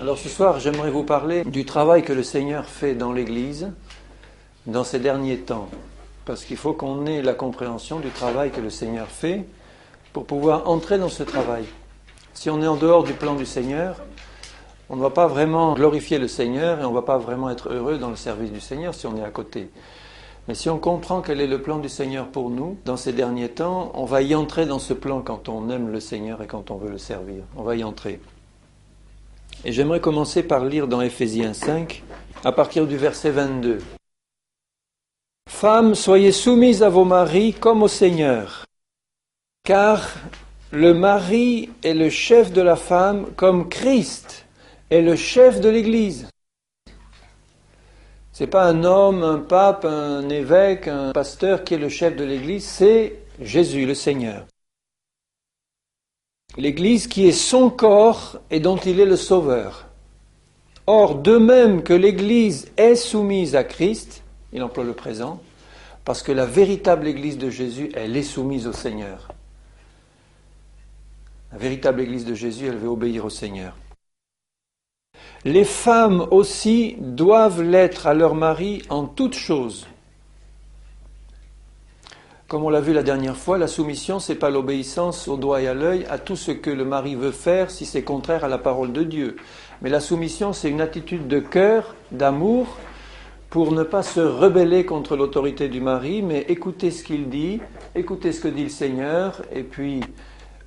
Alors ce soir, j'aimerais vous parler du travail que le Seigneur fait dans l'Église dans ces derniers temps. Parce qu'il faut qu'on ait la compréhension du travail que le Seigneur fait pour pouvoir entrer dans ce travail. Si on est en dehors du plan du Seigneur, on ne va pas vraiment glorifier le Seigneur et on ne va pas vraiment être heureux dans le service du Seigneur si on est à côté. Mais si on comprend quel est le plan du Seigneur pour nous, dans ces derniers temps, on va y entrer dans ce plan quand on aime le Seigneur et quand on veut le servir. On va y entrer. Et j'aimerais commencer par lire dans Éphésiens 5, à partir du verset 22. « Femmes, soyez soumises à vos maris comme au Seigneur, car le mari est le chef de la femme comme Christ est le chef de l'Église. » Ce n'est pas un homme, un pape, un évêque, un pasteur qui est le chef de l'Église, c'est Jésus, le Seigneur. L'Église qui est son corps et dont il est le sauveur. Or, de même que l'Église est soumise à Christ, il emploie le présent, parce que la véritable Église de Jésus, elle est soumise au Seigneur. La véritable Église de Jésus, elle veut obéir au Seigneur. Les femmes aussi doivent l'être à leur mari en toutes choses. Comme on l'a vu la dernière fois, la soumission, ce n'est pas l'obéissance au doigt et à l'œil à tout ce que le mari veut faire si c'est contraire à la parole de Dieu. Mais la soumission, c'est une attitude de cœur, d'amour, pour ne pas se rebeller contre l'autorité du mari, mais écouter ce qu'il dit, écouter ce que dit le Seigneur, et puis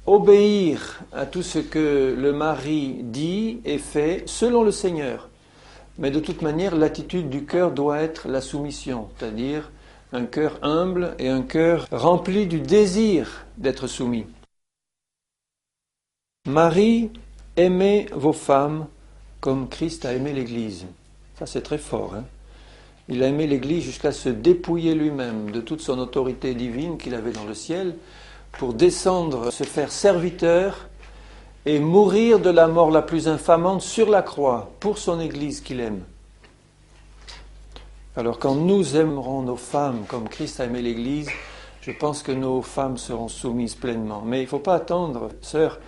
obéir à tout ce que le mari dit et fait selon le Seigneur. Mais de toute manière, l'attitude du cœur doit être la soumission, c'est-à-dire un cœur humble et un cœur rempli du désir d'être soumis. Marie, aimez vos femmes comme Christ a aimé l'Église. Ça c'est très fort. Il a aimé l'Église jusqu'à se dépouiller lui-même de toute son autorité divine qu'il avait dans le ciel pour descendre, se faire serviteur et mourir de la mort la plus infamante sur la croix pour son Église qu'il aime. Alors quand nous aimerons nos femmes comme Christ a aimé l'Église, je pense que nos femmes seront soumises pleinement. Mais il ne faut pas attendre, sœurs,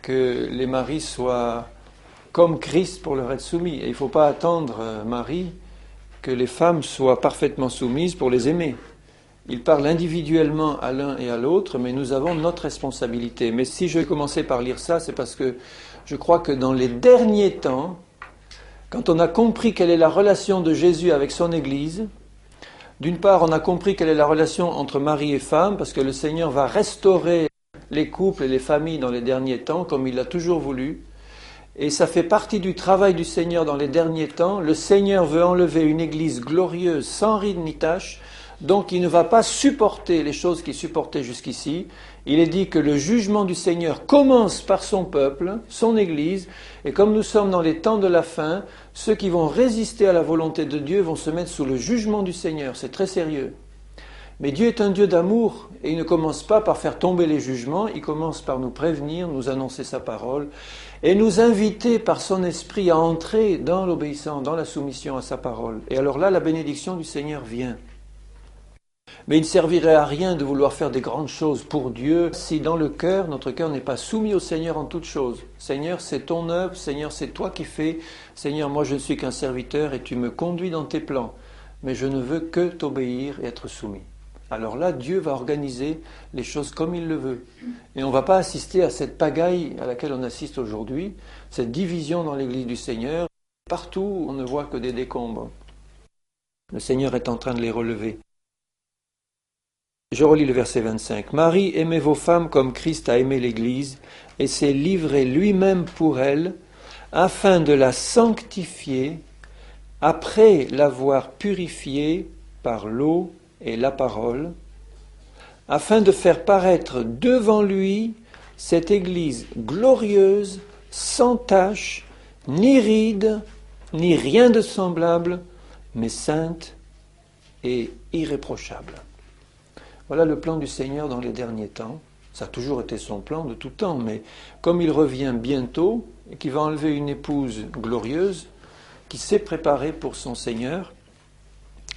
que les maris soient comme Christ pour leur être soumis. Et il ne faut pas attendre, Marie, que les femmes soient parfaitement soumises pour les aimer. Il parle individuellement à l'un et à l'autre, mais nous avons notre responsabilité. Mais si je vais commencer par lire ça, c'est parce que je crois que dans les derniers temps, quand on a compris quelle est la relation de Jésus avec son Église, d'une part, on a compris quelle est la relation entre mari et femme, parce que le Seigneur va restaurer les couples et les familles dans les derniers temps, comme il l'a toujours voulu. Et ça fait partie du travail du Seigneur dans les derniers temps. Le Seigneur veut enlever une Église glorieuse, sans ride ni tache, donc il ne va pas supporter les choses qu'il supportait jusqu'ici. Il est dit que le jugement du Seigneur commence par son peuple, son Église, et comme nous sommes dans les temps de la fin, ceux qui vont résister à la volonté de Dieu vont se mettre sous le jugement du Seigneur. C'est très sérieux. Mais Dieu est un Dieu d'amour, et il ne commence pas par faire tomber les jugements, il commence par nous prévenir, nous annoncer sa parole, et nous inviter par son esprit à entrer dans l'obéissance, dans la soumission à sa parole. Et alors là, la bénédiction du Seigneur vient. Mais il ne servirait à rien de vouloir faire des grandes choses pour Dieu si dans le cœur, notre cœur n'est pas soumis au Seigneur en toutes choses. Seigneur, c'est ton œuvre, Seigneur, c'est toi qui fais. Seigneur, moi je ne suis qu'un serviteur et tu me conduis dans tes plans. Mais je ne veux que t'obéir et être soumis. Alors là, Dieu va organiser les choses comme il le veut. Et on ne va pas assister à cette pagaille à laquelle on assiste aujourd'hui, cette division dans l'Église du Seigneur. Partout, on ne voit que des décombres. Le Seigneur est en train de les relever. Je relis le verset 25. « Marie, aimez vos femmes comme Christ a aimé l'Église et s'est livré lui-même pour elle, afin de la sanctifier, après l'avoir purifiée par l'eau et la parole, afin de faire paraître devant lui cette Église glorieuse, sans tache, ni ride, ni rien de semblable, mais sainte et irréprochable. » Voilà le plan du Seigneur dans les derniers temps. Ça a toujours été son plan de tout temps, mais comme il revient bientôt et qu'il va enlever une épouse glorieuse qui s'est préparée pour son Seigneur,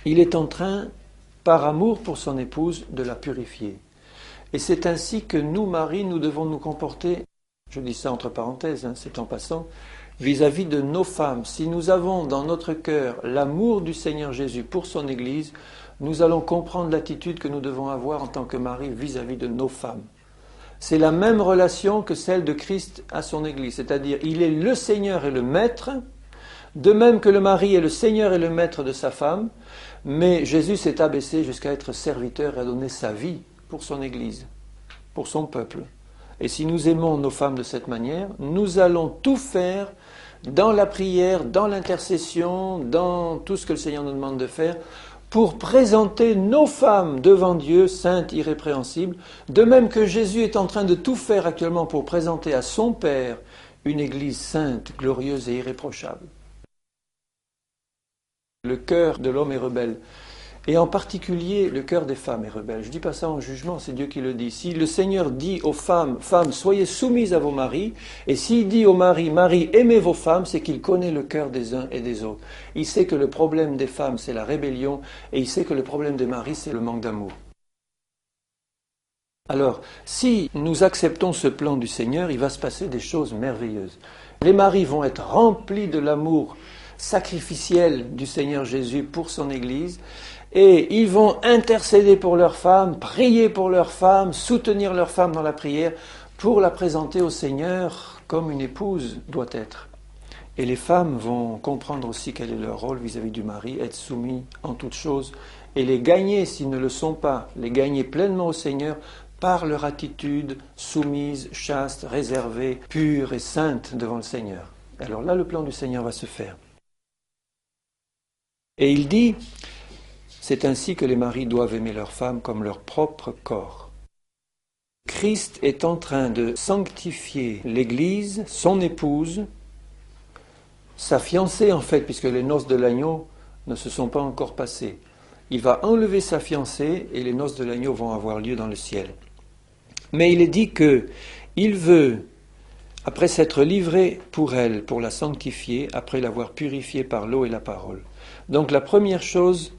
il est en train, par amour pour son épouse, de la purifier. Et c'est ainsi que nous, maris, nous devons nous comporter je dis ça entre parenthèses, c'est en passant, vis-à-vis de nos femmes. Si nous avons dans notre cœur l'amour du Seigneur Jésus pour son Église, nous allons comprendre l'attitude que nous devons avoir en tant que mari vis-à-vis de nos femmes. C'est la même relation que celle de Christ à son Église, c'est-à-dire il est le Seigneur et le Maître, de même que le mari est le Seigneur et le Maître de sa femme, mais Jésus s'est abaissé jusqu'à être serviteur et a donné sa vie pour son Église, pour son peuple. Et si nous aimons nos femmes de cette manière, nous allons tout faire dans la prière, dans l'intercession, dans tout ce que le Seigneur nous demande de faire, pour présenter nos femmes devant Dieu, saintes, irrépréhensibles, de même que Jésus est en train de tout faire actuellement pour présenter à son Père une Église sainte, glorieuse et irréprochable. Le cœur de l'homme est rebelle, et en particulier le cœur des femmes est rebelle. Je ne dis pas ça en jugement, c'est Dieu qui le dit. Si le Seigneur dit aux femmes, femmes, soyez soumises à vos maris, et s'il dit aux maris, maris, aimez vos femmes, c'est qu'il connaît le cœur des uns et des autres. Il sait que le problème des femmes, c'est la rébellion, et il sait que le problème des maris, c'est le manque d'amour. Alors, si nous acceptons ce plan du Seigneur, il va se passer des choses merveilleuses. Les maris vont être remplis de l'amour sacrificiel du Seigneur Jésus pour son Église, et ils vont intercéder pour leurs femmes, prier pour leurs femmes, soutenir leurs femmes dans la prière, pour la présenter au Seigneur comme une épouse doit être. Et les femmes vont comprendre aussi quel est leur rôle vis-à-vis du mari, être soumis en toutes choses, et les gagner, s'ils ne le sont pas, les gagner pleinement au Seigneur par leur attitude soumise, chaste, réservée, pure et sainte devant le Seigneur. Alors là, le plan du Seigneur va se faire. Et il dit, c'est ainsi que les maris doivent aimer leurs femmes comme leur propre corps. Christ est en train de sanctifier l'Église, son épouse, sa fiancée en fait, puisque les noces de l'agneau ne se sont pas encore passées. Il va enlever sa fiancée et les noces de l'agneau vont avoir lieu dans le ciel. Mais il est dit qu'il veut, après s'être livré pour elle, pour la sanctifier, après l'avoir purifiée par l'eau et la parole. Donc la première chose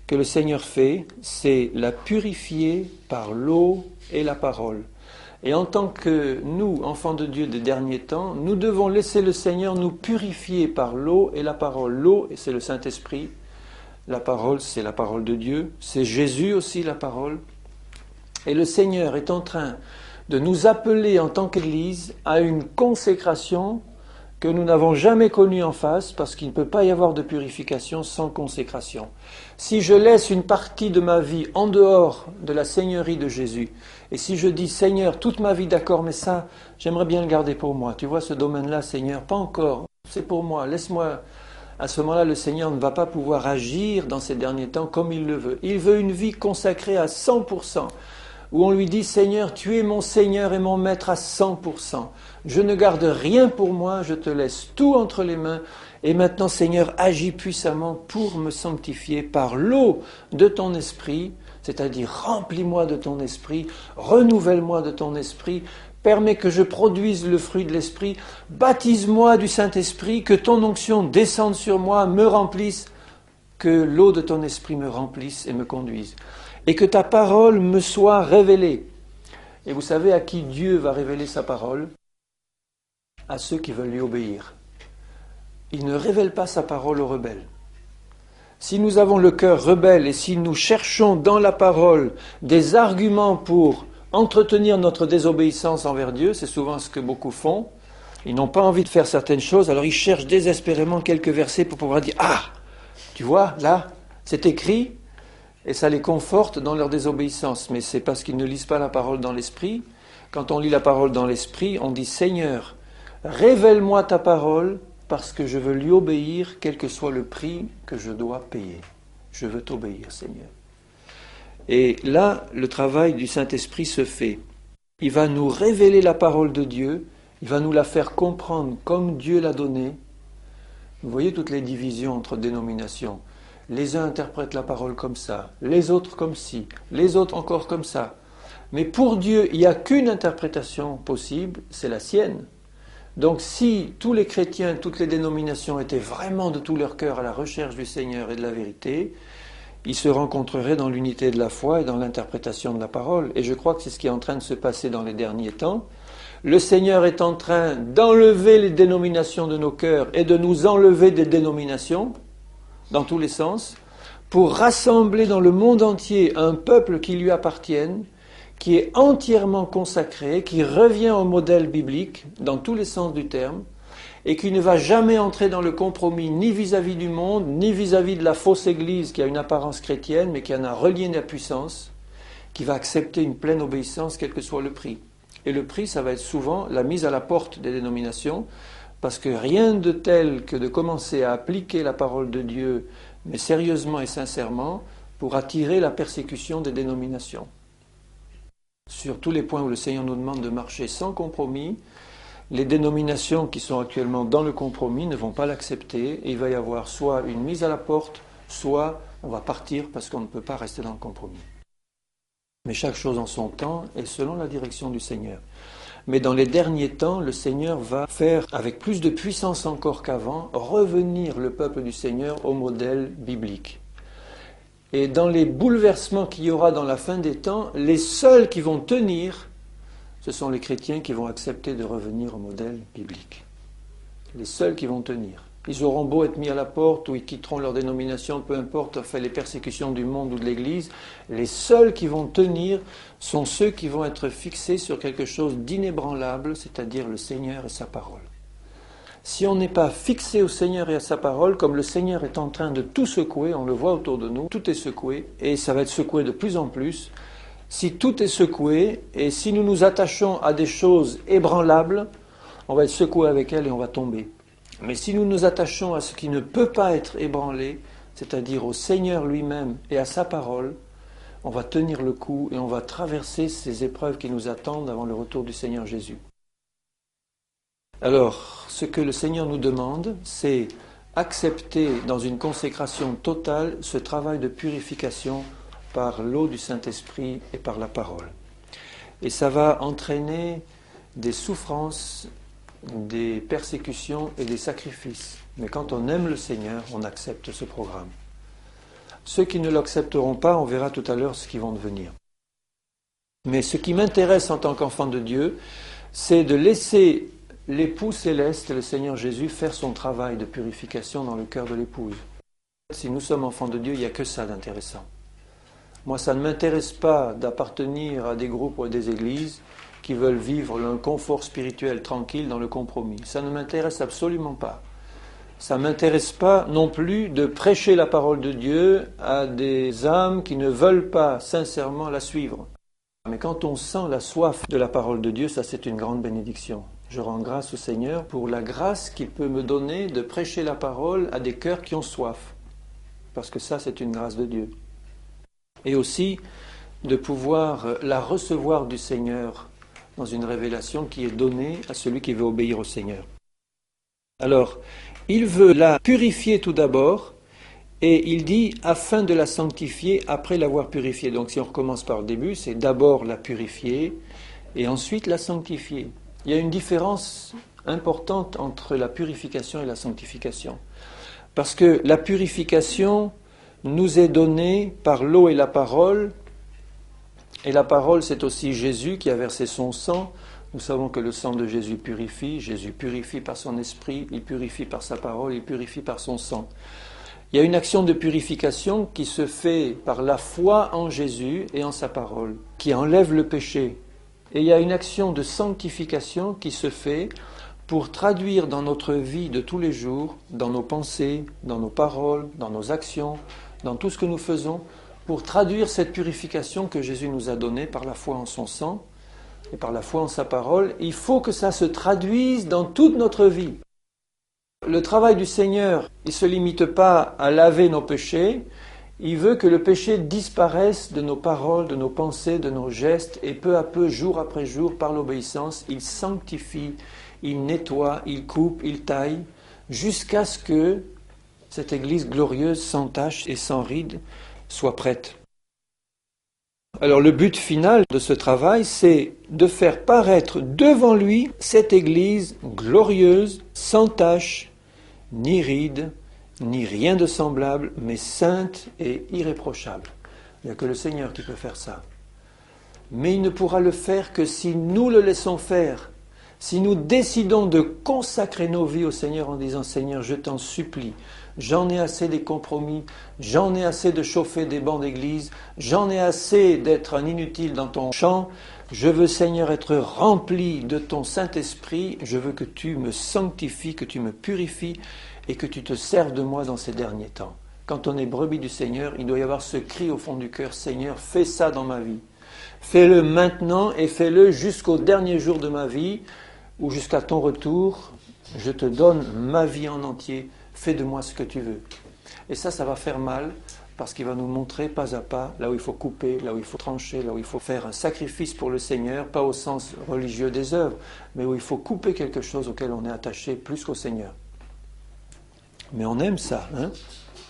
que le Seigneur fait, c'est la purifier par l'eau et la parole. Et en tant que nous, enfants de Dieu des derniers temps, nous devons laisser le Seigneur nous purifier par l'eau et la parole. L'eau, c'est le Saint-Esprit. La parole, c'est la parole de Dieu. C'est Jésus aussi, la parole. Et le Seigneur est en train de nous appeler en tant qu'Église à une consécration que nous n'avons jamais connue en face, parce qu'il ne peut pas y avoir de purification sans consécration. Si je laisse une partie de ma vie en dehors de la Seigneurie de Jésus, et si je dis, Seigneur, toute ma vie, d'accord, mais ça, j'aimerais bien le garder pour moi. Tu vois, ce domaine-là, Seigneur, pas encore, c'est pour moi, laisse-moi. À ce moment-là, le Seigneur ne va pas pouvoir agir dans ces derniers temps comme il le veut. Il veut une vie consacrée à 100%. Où on lui dit, Seigneur, tu es mon Seigneur et mon Maître à 100%. Je ne garde rien pour moi, je te laisse tout entre les mains. Et maintenant, Seigneur, agis puissamment pour me sanctifier par l'eau de ton esprit, c'est-à-dire remplis-moi de ton esprit, renouvelle-moi de ton esprit, permets que je produise le fruit de l'esprit, baptise-moi du Saint-Esprit, que ton onction descende sur moi, me remplisse, que l'eau de ton esprit me remplisse et me conduise. Et que ta parole me soit révélée. Et vous savez à qui Dieu va révéler sa parole? À ceux qui veulent lui obéir. Il ne révèle pas sa parole aux rebelles. Si nous avons le cœur rebelle et si nous cherchons dans la parole des arguments pour entretenir notre désobéissance envers Dieu, c'est souvent ce que beaucoup font. Ils n'ont pas envie de faire certaines choses, alors ils cherchent désespérément quelques versets pour pouvoir dire « Ah, tu vois, là, c'est écrit ». Et ça les conforte dans leur désobéissance. Mais c'est parce qu'ils ne lisent pas la parole dans l'esprit. Quand on lit la parole dans l'esprit, on dit « Seigneur, révèle-moi ta parole parce que je veux lui obéir, quel que soit le prix que je dois payer. Je veux t'obéir, Seigneur. » Et là, le travail du Saint-Esprit se fait. Il va nous révéler la parole de Dieu, il va nous la faire comprendre comme Dieu l'a donnée. Vous voyez toutes les divisions entre dénominations. Les uns interprètent la parole comme ça, les autres comme ci, les autres encore comme ça. Mais pour Dieu, il n'y a qu'une interprétation possible, c'est la sienne. Donc si tous les chrétiens, toutes les dénominations étaient vraiment de tout leur cœur à la recherche du Seigneur et de la vérité, ils se rencontreraient dans l'unité de la foi et dans l'interprétation de la parole. Et je crois que c'est ce qui est en train de se passer dans les derniers temps. Le Seigneur est en train d'enlever les dénominations de nos cœurs et de nous enlever des dénominations, dans tous les sens, pour rassembler dans le monde entier un peuple qui lui appartienne, qui est entièrement consacré, qui revient au modèle biblique, dans tous les sens du terme, et qui ne va jamais entrer dans le compromis ni vis-à-vis du monde, ni vis-à-vis de la fausse Église qui a une apparence chrétienne, mais qui en a relié la puissance, qui va accepter une pleine obéissance, quel que soit le prix. Et le prix, ça va être souvent la mise à la porte des dénominations, parce que rien de tel que de commencer à appliquer la parole de Dieu, mais sérieusement et sincèrement, pour attirer la persécution des dénominations. Sur tous les points où le Seigneur nous demande de marcher sans compromis, les dénominations qui sont actuellement dans le compromis ne vont pas l'accepter, et il va y avoir soit une mise à la porte, soit on va partir parce qu'on ne peut pas rester dans le compromis. Mais chaque chose en son temps et selon la direction du Seigneur. Mais dans les derniers temps, le Seigneur va faire, avec plus de puissance encore qu'avant, revenir le peuple du Seigneur au modèle biblique. Et dans les bouleversements qu'il y aura dans la fin des temps, les seuls qui vont tenir, ce sont les chrétiens qui vont accepter de revenir au modèle biblique. Les seuls qui vont tenir. Ils auront beau être mis à la porte ou ils quitteront leur dénomination, peu importe, enfin, les persécutions du monde ou de l'Église, les seuls qui vont tenir sont ceux qui vont être fixés sur quelque chose d'inébranlable, c'est-à-dire le Seigneur et sa parole. Si on n'est pas fixé au Seigneur et à sa parole, comme le Seigneur est en train de tout secouer, on le voit autour de nous, tout est secoué, et ça va être secoué de plus en plus. Si tout est secoué, et si nous nous attachons à des choses ébranlables, on va être secoué avec elles et on va tomber. Mais si nous nous attachons à ce qui ne peut pas être ébranlé, c'est-à-dire au Seigneur lui-même et à sa parole, on va tenir le coup et on va traverser ces épreuves qui nous attendent avant le retour du Seigneur Jésus. Alors, ce que le Seigneur nous demande, c'est accepter dans une consécration totale ce travail de purification par l'eau du Saint-Esprit et par la parole. Et ça va entraîner des souffrances, des persécutions et des sacrifices. Mais quand on aime le Seigneur, on accepte ce programme. Ceux qui ne l'accepteront pas, on verra tout à l'heure ce qu'ils vont devenir. Mais ce qui m'intéresse en tant qu'enfant de Dieu, c'est de laisser l'époux céleste, le Seigneur Jésus, faire son travail de purification dans le cœur de l'épouse. Si nous sommes enfants de Dieu, il n'y a que ça d'intéressant. Moi, ça ne m'intéresse pas d'appartenir à des groupes ou à des églises qui veulent vivre un confort spirituel tranquille dans le compromis. Ça ne m'intéresse absolument pas. Ça ne m'intéresse pas non plus de prêcher la parole de Dieu à des âmes qui ne veulent pas sincèrement la suivre. Mais quand on sent la soif de la parole de Dieu, ça c'est une grande bénédiction. Je rends grâce au Seigneur pour la grâce qu'il peut me donner de prêcher la parole à des cœurs qui ont soif. Parce que ça c'est une grâce de Dieu. Et aussi de pouvoir la recevoir du Seigneur dans une révélation qui est donnée à celui qui veut obéir au Seigneur. Alors, il veut la purifier tout d'abord, et il dit afin de la sanctifier après l'avoir purifiée. Donc si on recommence par le début, c'est d'abord la purifier, et ensuite la sanctifier. Il y a une différence importante entre la purification et la sanctification. Parce que la purification nous est donnée par l'eau et la parole, et la parole, c'est aussi Jésus qui a versé son sang. Nous savons que le sang de Jésus purifie par son esprit, il purifie par sa parole, il purifie par son sang. Il y a une action de purification qui se fait par la foi en Jésus et en sa parole, qui enlève le péché. Et il y a une action de sanctification qui se fait pour traduire dans notre vie de tous les jours, dans nos pensées, dans nos paroles, dans nos actions, dans tout ce que nous faisons, pour traduire cette purification que Jésus nous a donnée par la foi en son sang et par la foi en sa parole. Il faut que ça se traduise dans toute notre vie. Le travail du Seigneur, il ne se limite pas à laver nos péchés, il veut que le péché disparaisse de nos paroles, de nos pensées, de nos gestes, et peu à peu, jour après jour, par l'obéissance, il sanctifie, il nettoie, il coupe, il taille, jusqu'à ce que cette Église glorieuse, sans tache et sans ride, soit prête. Alors le but final de ce travail, c'est de faire paraître devant lui cette Église glorieuse, sans tache, ni ride, ni rien de semblable, mais sainte et irréprochable. Il n'y a que le Seigneur qui peut faire ça. Mais il ne pourra le faire que si nous le laissons faire. si nous décidons de consacrer nos vies au Seigneur en disant « Seigneur, je t'en supplie, j'en ai assez des compromis, j'en ai assez de chauffer des bancs d'église, j'en ai assez d'être un inutile dans ton champ, je veux Seigneur être rempli de ton Saint-Esprit, je veux que tu me sanctifies, que tu me purifies et que tu te serves de moi dans ces derniers temps. » Quand on est brebis du Seigneur, il doit y avoir ce cri au fond du cœur « Seigneur, fais ça dans ma vie. Fais-le maintenant et fais-le jusqu'au dernier jour de ma vie ou jusqu'à ton retour. Je te donne ma vie en entier. Fais de moi ce que tu veux. » Et ça va faire mal parce qu'il va nous montrer pas à pas là où il faut couper, là où il faut trancher, là où il faut faire un sacrifice pour le Seigneur, pas au sens religieux des œuvres, mais où il faut couper quelque chose auquel on est attaché plus qu'au Seigneur. Mais on aime ça, hein?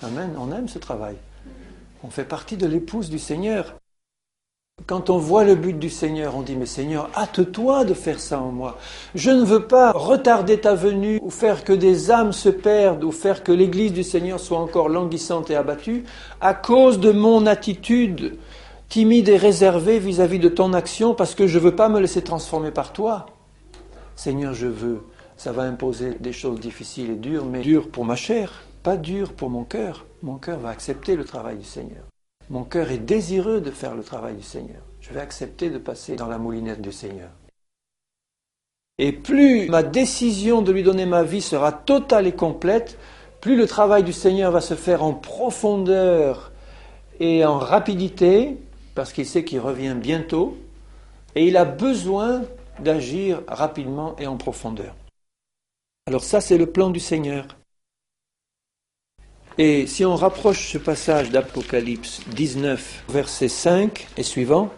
Amen, on aime ce travail. On fait partie de l'épouse du Seigneur. Quand on voit le but du Seigneur, on dit « Mais Seigneur, hâte-toi de faire ça en moi. Je ne veux pas retarder ta venue ou faire que des âmes se perdent ou faire que l'Église du Seigneur soit encore languissante et abattue à cause de mon attitude timide et réservée vis-à-vis de ton action parce que je ne veux pas me laisser transformer par toi. Seigneur, je veux. » Ça va imposer des choses difficiles et dures, mais dures pour ma chair, pas dures pour mon cœur. Mon cœur va accepter le travail du Seigneur. Mon cœur est désireux de faire le travail du Seigneur. Je vais accepter de passer dans la moulinette du Seigneur. Et plus ma décision de lui donner ma vie sera totale et complète, plus le travail du Seigneur va se faire en profondeur et en rapidité, parce qu'il sait qu'il revient bientôt, et il a besoin d'agir rapidement et en profondeur. Alors ça, c'est le plan du Seigneur. Et si on rapproche ce passage d'Apocalypse 19, verset 5 et suivant,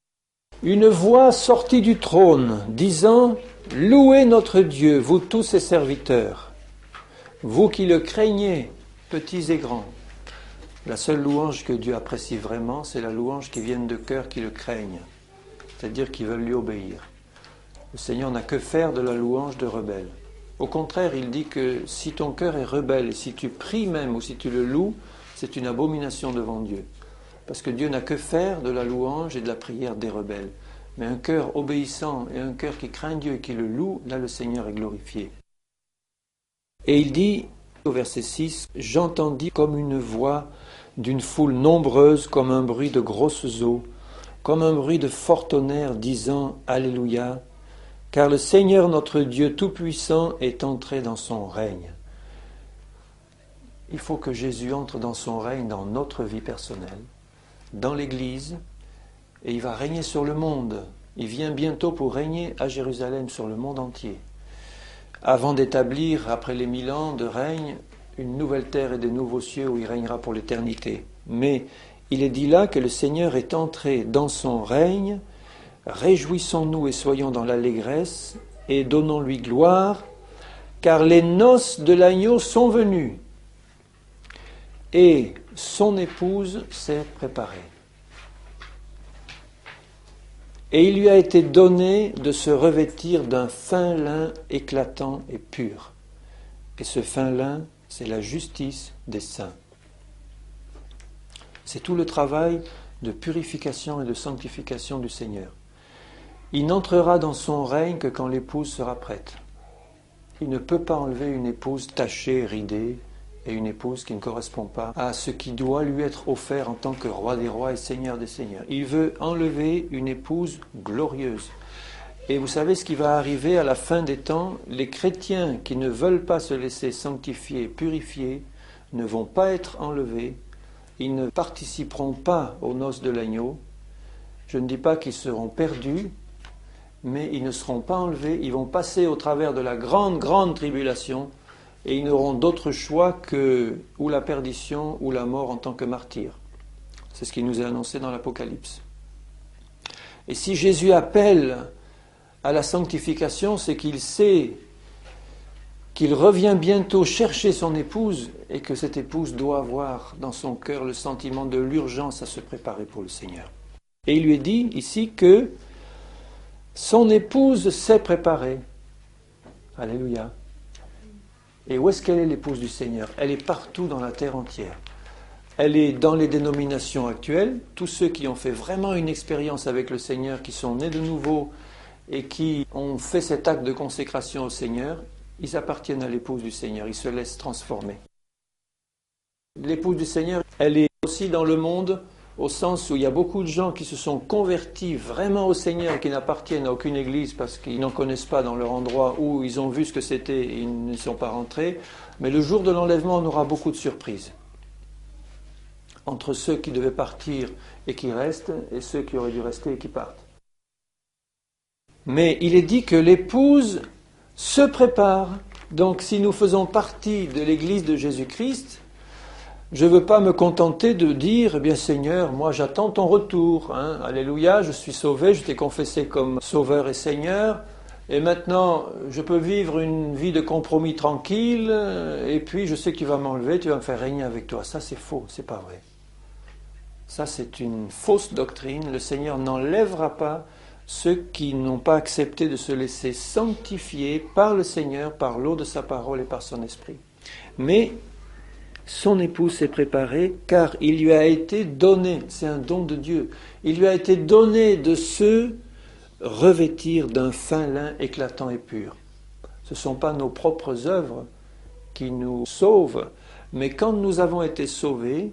« Une voix sortit du trône, disant, « Louez notre Dieu, vous tous ses serviteurs, vous qui le craignez, petits et grands. » La seule louange que Dieu apprécie vraiment, c'est la louange qui vient de cœurs qui le craignent, c'est-à-dire qui veulent lui obéir. Le Seigneur n'a que faire de la louange de rebelles. Au contraire, il dit que si ton cœur est rebelle, et si tu pries même ou si tu le loues, c'est une abomination devant Dieu. Parce que Dieu n'a que faire de la louange et de la prière des rebelles. Mais un cœur obéissant et un cœur qui craint Dieu et qui le loue, là le Seigneur est glorifié. Et il dit au verset 6, « J'entendis comme une voix d'une foule nombreuse, comme un bruit de grosses eaux, comme un bruit de fort tonnerre, disant « Alléluia ». Car le Seigneur notre Dieu Tout-Puissant est entré dans son règne. » Il faut que Jésus entre dans son règne dans notre vie personnelle, dans l'Église, et il va régner sur le monde. Il vient bientôt pour régner à Jérusalem sur le monde entier, avant d'établir, après les 1000 ans de règne, une nouvelle terre et des nouveaux cieux où il régnera pour l'éternité. Mais il est dit là que le Seigneur est entré dans son règne. Réjouissons-nous et soyons dans l'allégresse et donnons-lui gloire, car les noces de l'agneau sont venues et son épouse s'est préparée. Et il lui a été donné de se revêtir d'un fin lin éclatant et pur. Et ce fin lin, c'est la justice des saints. C'est tout le travail de purification et de sanctification du Seigneur. Il n'entrera dans son règne que quand l'épouse sera prête. Il ne peut pas enlever une épouse tachée, ridée, et une épouse qui ne correspond pas à ce qui doit lui être offert en tant que roi des rois et seigneur des seigneurs. Il veut enlever une épouse glorieuse. Et vous savez ce qui va arriver à la fin des temps? Les chrétiens qui ne veulent pas se laisser sanctifier, purifier, ne vont pas être enlevés. Ils ne participeront pas aux noces de l'agneau. Je ne dis pas qu'ils seront perdus, mais ils ne seront pas enlevés, ils vont passer au travers de la grande tribulation et ils n'auront d'autre choix que ou la perdition ou la mort en tant que martyrs. C'est ce qui nous est annoncé dans l'Apocalypse. Et si Jésus appelle à la sanctification, c'est qu'il sait qu'il revient bientôt chercher son épouse et que cette épouse doit avoir dans son cœur le sentiment de l'urgence à se préparer pour le Seigneur. Et il lui est dit ici que son épouse s'est préparée. Alléluia. Et où est-ce qu'elle est, l'épouse du Seigneur? Elle est partout dans la terre entière. Elle est dans les dénominations actuelles. Tous ceux qui ont fait vraiment une expérience avec le Seigneur, qui sont nés de nouveau et qui ont fait cet acte de consécration au Seigneur, ils appartiennent à l'épouse du Seigneur, ils se laissent transformer. L'épouse du Seigneur, elle est aussi dans le monde au sens où il y a beaucoup de gens qui se sont convertis vraiment au Seigneur et qui n'appartiennent à aucune église parce qu'ils n'en connaissent pas dans leur endroit où ils ont vu ce que c'était et ils ne sont pas rentrés. Mais le jour de l'enlèvement, on aura beaucoup de surprises. Entre ceux qui devaient partir et qui restent et ceux qui auraient dû rester et qui partent. Mais il est dit que l'épouse se prépare. Donc si nous faisons partie de l'église de Jésus-Christ, je ne veux pas me contenter de dire, eh bien Seigneur, moi j'attends ton retour. Alléluia, je suis sauvé, je t'ai confessé comme Sauveur et Seigneur. Et maintenant, je peux vivre une vie de compromis tranquille. Et puis, je sais que tu vas m'enlever, tu vas me faire régner avec toi. Ça, c'est faux, c'est pas vrai. Ça, c'est une fausse doctrine. Le Seigneur n'enlèvera pas ceux qui n'ont pas accepté de se laisser sanctifier par le Seigneur, par l'eau de sa parole et par son esprit. Mais son épouse s'est préparée car il lui a été donné, c'est un don de Dieu, il lui a été donné de se revêtir d'un fin lin éclatant et pur. Ce ne sont pas nos propres œuvres qui nous sauvent, mais quand nous avons été sauvés,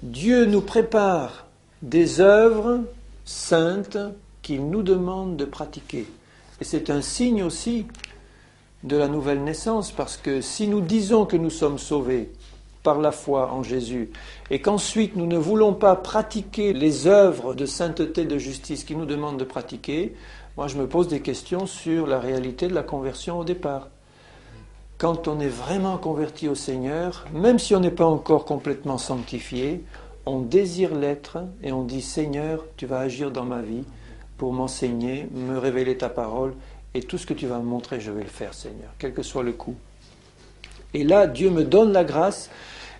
Dieu nous prépare des œuvres saintes qu'il nous demande de pratiquer. Et c'est un signe aussi de la nouvelle naissance, parce que si nous disons que nous sommes sauvés par la foi en Jésus, et qu'ensuite nous ne voulons pas pratiquer les œuvres de sainteté, de justice qu'il nous demande de pratiquer, moi je me pose des questions sur la réalité de la conversion au départ. Quand on est vraiment converti au Seigneur, même si on n'est pas encore complètement sanctifié, on désire l'être et on dit « Seigneur, tu vas agir dans ma vie pour m'enseigner, me révéler ta parole, et tout ce que tu vas me montrer, je vais le faire, Seigneur, quel que soit le coût. » Et là, Dieu me donne la grâce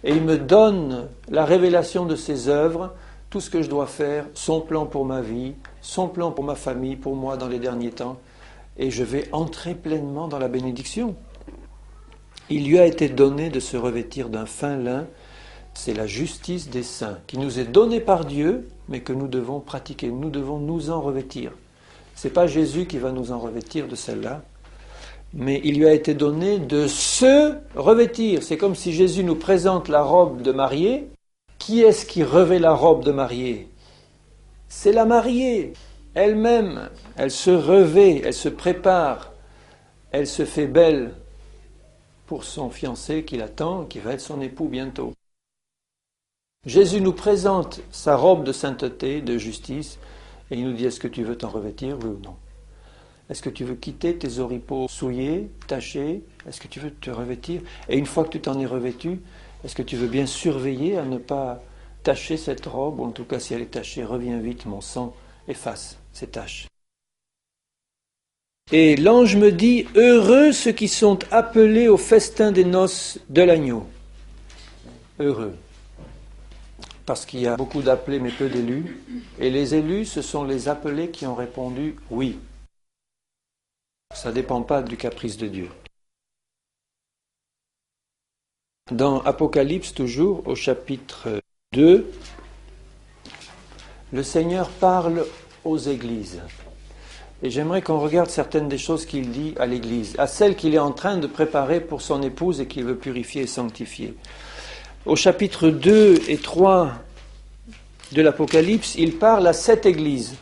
et il me donne la révélation de ses œuvres, tout ce que je dois faire, son plan pour ma vie, son plan pour ma famille, pour moi dans les derniers temps, et je vais entrer pleinement dans la bénédiction. Il lui a été donné de se revêtir d'un fin lin, c'est la justice des saints, qui nous est donnée par Dieu, mais que nous devons pratiquer, nous devons nous en revêtir. Ce n'est pas Jésus qui va nous en revêtir de celle-là, mais il lui a été donné de se revêtir. C'est comme si Jésus nous présente la robe de mariée. Qui est-ce qui revêt la robe de mariée? C'est la mariée elle-même. Elle se revêt, elle se prépare, elle se fait belle pour son fiancé qui l'attend, qui va être son époux bientôt. Jésus nous présente sa robe de sainteté, de justice, et il nous dit, est-ce que tu veux t'en revêtir, oui ou non? Est-ce que tu veux quitter tes oripeaux souillés, tachés? Est-ce que tu veux te revêtir? Et une fois que tu t'en es revêtu, est-ce que tu veux bien surveiller à ne pas tacher cette robe? Ou en tout cas, si elle est tachée, reviens vite, mon sang efface ces taches. Et l'ange me dit, heureux ceux qui sont appelés au festin des noces de l'agneau. Heureux. Parce qu'il y a beaucoup d'appelés mais peu d'élus. Et les élus, ce sont les appelés qui ont répondu oui. Ça ne dépend pas du caprice de Dieu. Dans Apocalypse, toujours, au chapitre 2, le Seigneur parle aux églises. Et j'aimerais qu'on regarde certaines des choses qu'il dit à l'église, à celle qu'il est en train de préparer pour son épouse et qu'il veut purifier et sanctifier. Au chapitre 2 et 3 de l'Apocalypse, il parle à 7 églises,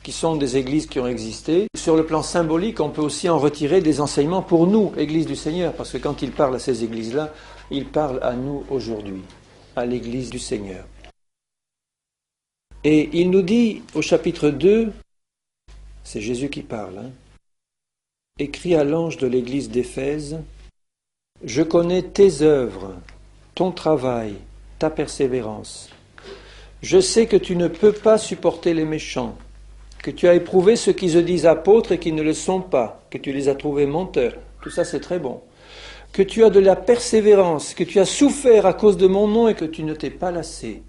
qui sont des églises qui ont existé. Sur le plan symbolique, on peut aussi en retirer des enseignements pour nous, Église du Seigneur, parce que quand il parle à ces églises-là, il parle à nous aujourd'hui, à l'Église du Seigneur. Et il nous dit au chapitre 2, c'est Jésus qui parle, écrit à l'ange de l'Église d'Éphèse, « Je connais tes œuvres, ton travail, ta persévérance. Je sais que tu ne peux pas supporter les méchants, que tu as éprouvé ceux qui se disent apôtres et qui ne le sont pas, que tu les as trouvés menteurs. Tout ça, c'est très bon. Que tu as de la persévérance, que tu as souffert à cause de mon nom et que tu ne t'es pas lassé. »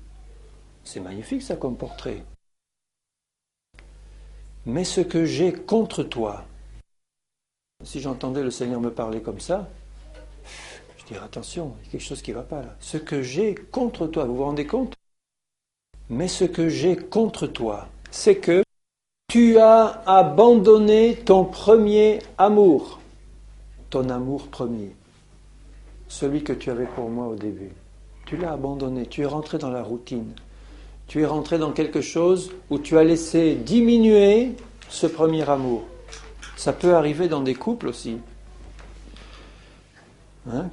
C'est magnifique, ça, comme portrait. « Mais ce que j'ai contre toi, » si j'entendais le Seigneur me parler comme ça, je dirais, attention, il y a quelque chose qui ne va pas là. « Ce que j'ai contre toi, vous vous rendez compte? Mais ce que j'ai contre toi, c'est que tu as abandonné ton premier amour, ton amour premier, celui que tu avais pour moi au début. Tu l'as abandonné, tu es rentré dans la routine. Tu es rentré dans quelque chose où tu as laissé diminuer ce premier amour. Ça peut arriver dans des couples aussi.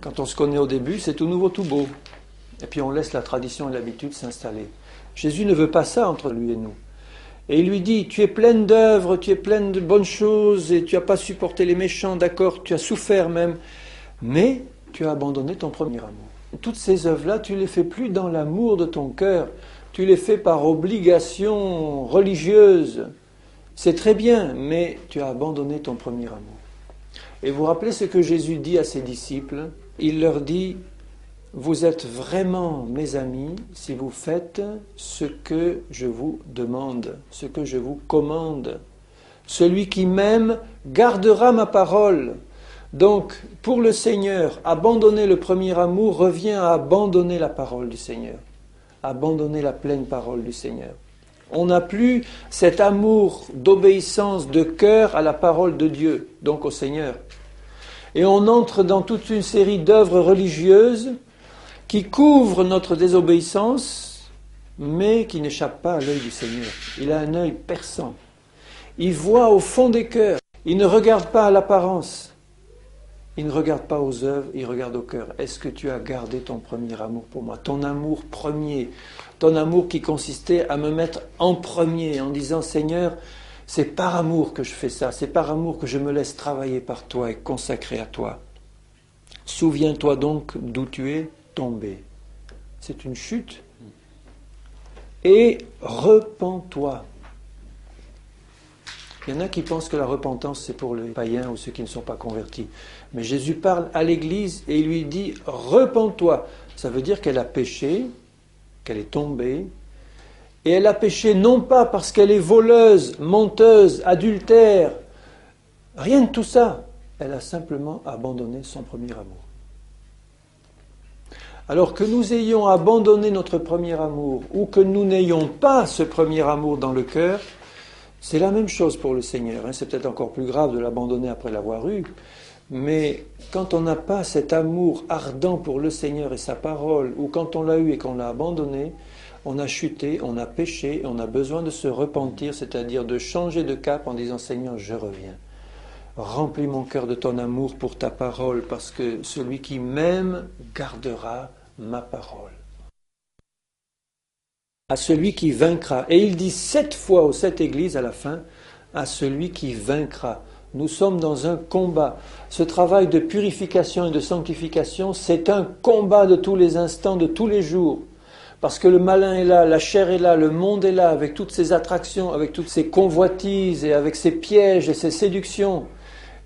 Quand on se connaît au début, c'est tout nouveau, tout beau. Et puis on laisse la tradition et l'habitude s'installer. Jésus ne veut pas ça entre lui et nous. Et il lui dit, tu es pleine d'œuvres, tu es pleine de bonnes choses, et tu n'as pas supporté les méchants, d'accord, tu as souffert même, mais tu as abandonné ton premier amour. Toutes ces œuvres-là, tu ne les fais plus dans l'amour de ton cœur, tu les fais par obligation religieuse. C'est très bien, mais tu as abandonné ton premier amour. Et vous vous rappelez ce que Jésus dit à ses disciples? Il leur dit, vous êtes vraiment mes amis si vous faites ce que je vous demande, ce que je vous commande. Celui qui m'aime gardera ma parole. Donc, pour le Seigneur, abandonner le premier amour revient à abandonner la parole du Seigneur, abandonner la pleine parole du Seigneur. On n'a plus cet amour d'obéissance de cœur à la parole de Dieu, donc au Seigneur. Et on entre dans toute une série d'œuvres religieuses qui couvrent notre désobéissance, mais qui n'échappent pas à l'œil du Seigneur. Il a un œil perçant. Il voit au fond des cœurs. Il ne regarde pas à l'apparence. Il ne regarde pas aux œuvres, il regarde au cœur. Est-ce que tu as gardé ton premier amour pour moi? Ton amour premier, ton amour qui consistait à me mettre en premier, en disant, Seigneur, c'est par amour que je fais ça, c'est par amour que je me laisse travailler par toi et consacrer à toi. Souviens-toi donc d'où tu es tombé. C'est une chute. Et repens-toi. Il y en a qui pensent que la repentance, c'est pour les païens ou ceux qui ne sont pas convertis. Mais Jésus parle à l'Église et il lui dit « Repens-toi ». Ça veut dire qu'elle a péché, qu'elle est tombée. Et elle a péché non pas parce qu'elle est voleuse, menteuse, adultère. Rien de tout ça. Elle a simplement abandonné son premier amour. Alors que nous ayons abandonné notre premier amour ou que nous n'ayons pas ce premier amour dans le cœur, c'est la même chose pour le Seigneur. C'est peut-être encore plus grave de l'abandonner après l'avoir eu, mais quand on n'a pas cet amour ardent pour le Seigneur et sa parole, ou quand on l'a eu et qu'on l'a abandonné, on a chuté, on a péché, on a besoin de se repentir, c'est-à-dire de changer de cap en disant « Seigneur, je reviens. Remplis mon cœur de ton amour pour ta parole, parce que celui qui m'aime gardera ma parole. » À celui qui vaincra. Et il dit 7 fois aux 7 églises à la fin, à celui qui vaincra. Nous sommes dans un combat. Ce travail de purification et de sanctification, c'est un combat de tous les instants, de tous les jours. Parce que le malin est là, la chair est là, le monde est là, avec toutes ses attractions, avec toutes ses convoitises, et avec ses pièges et ses séductions.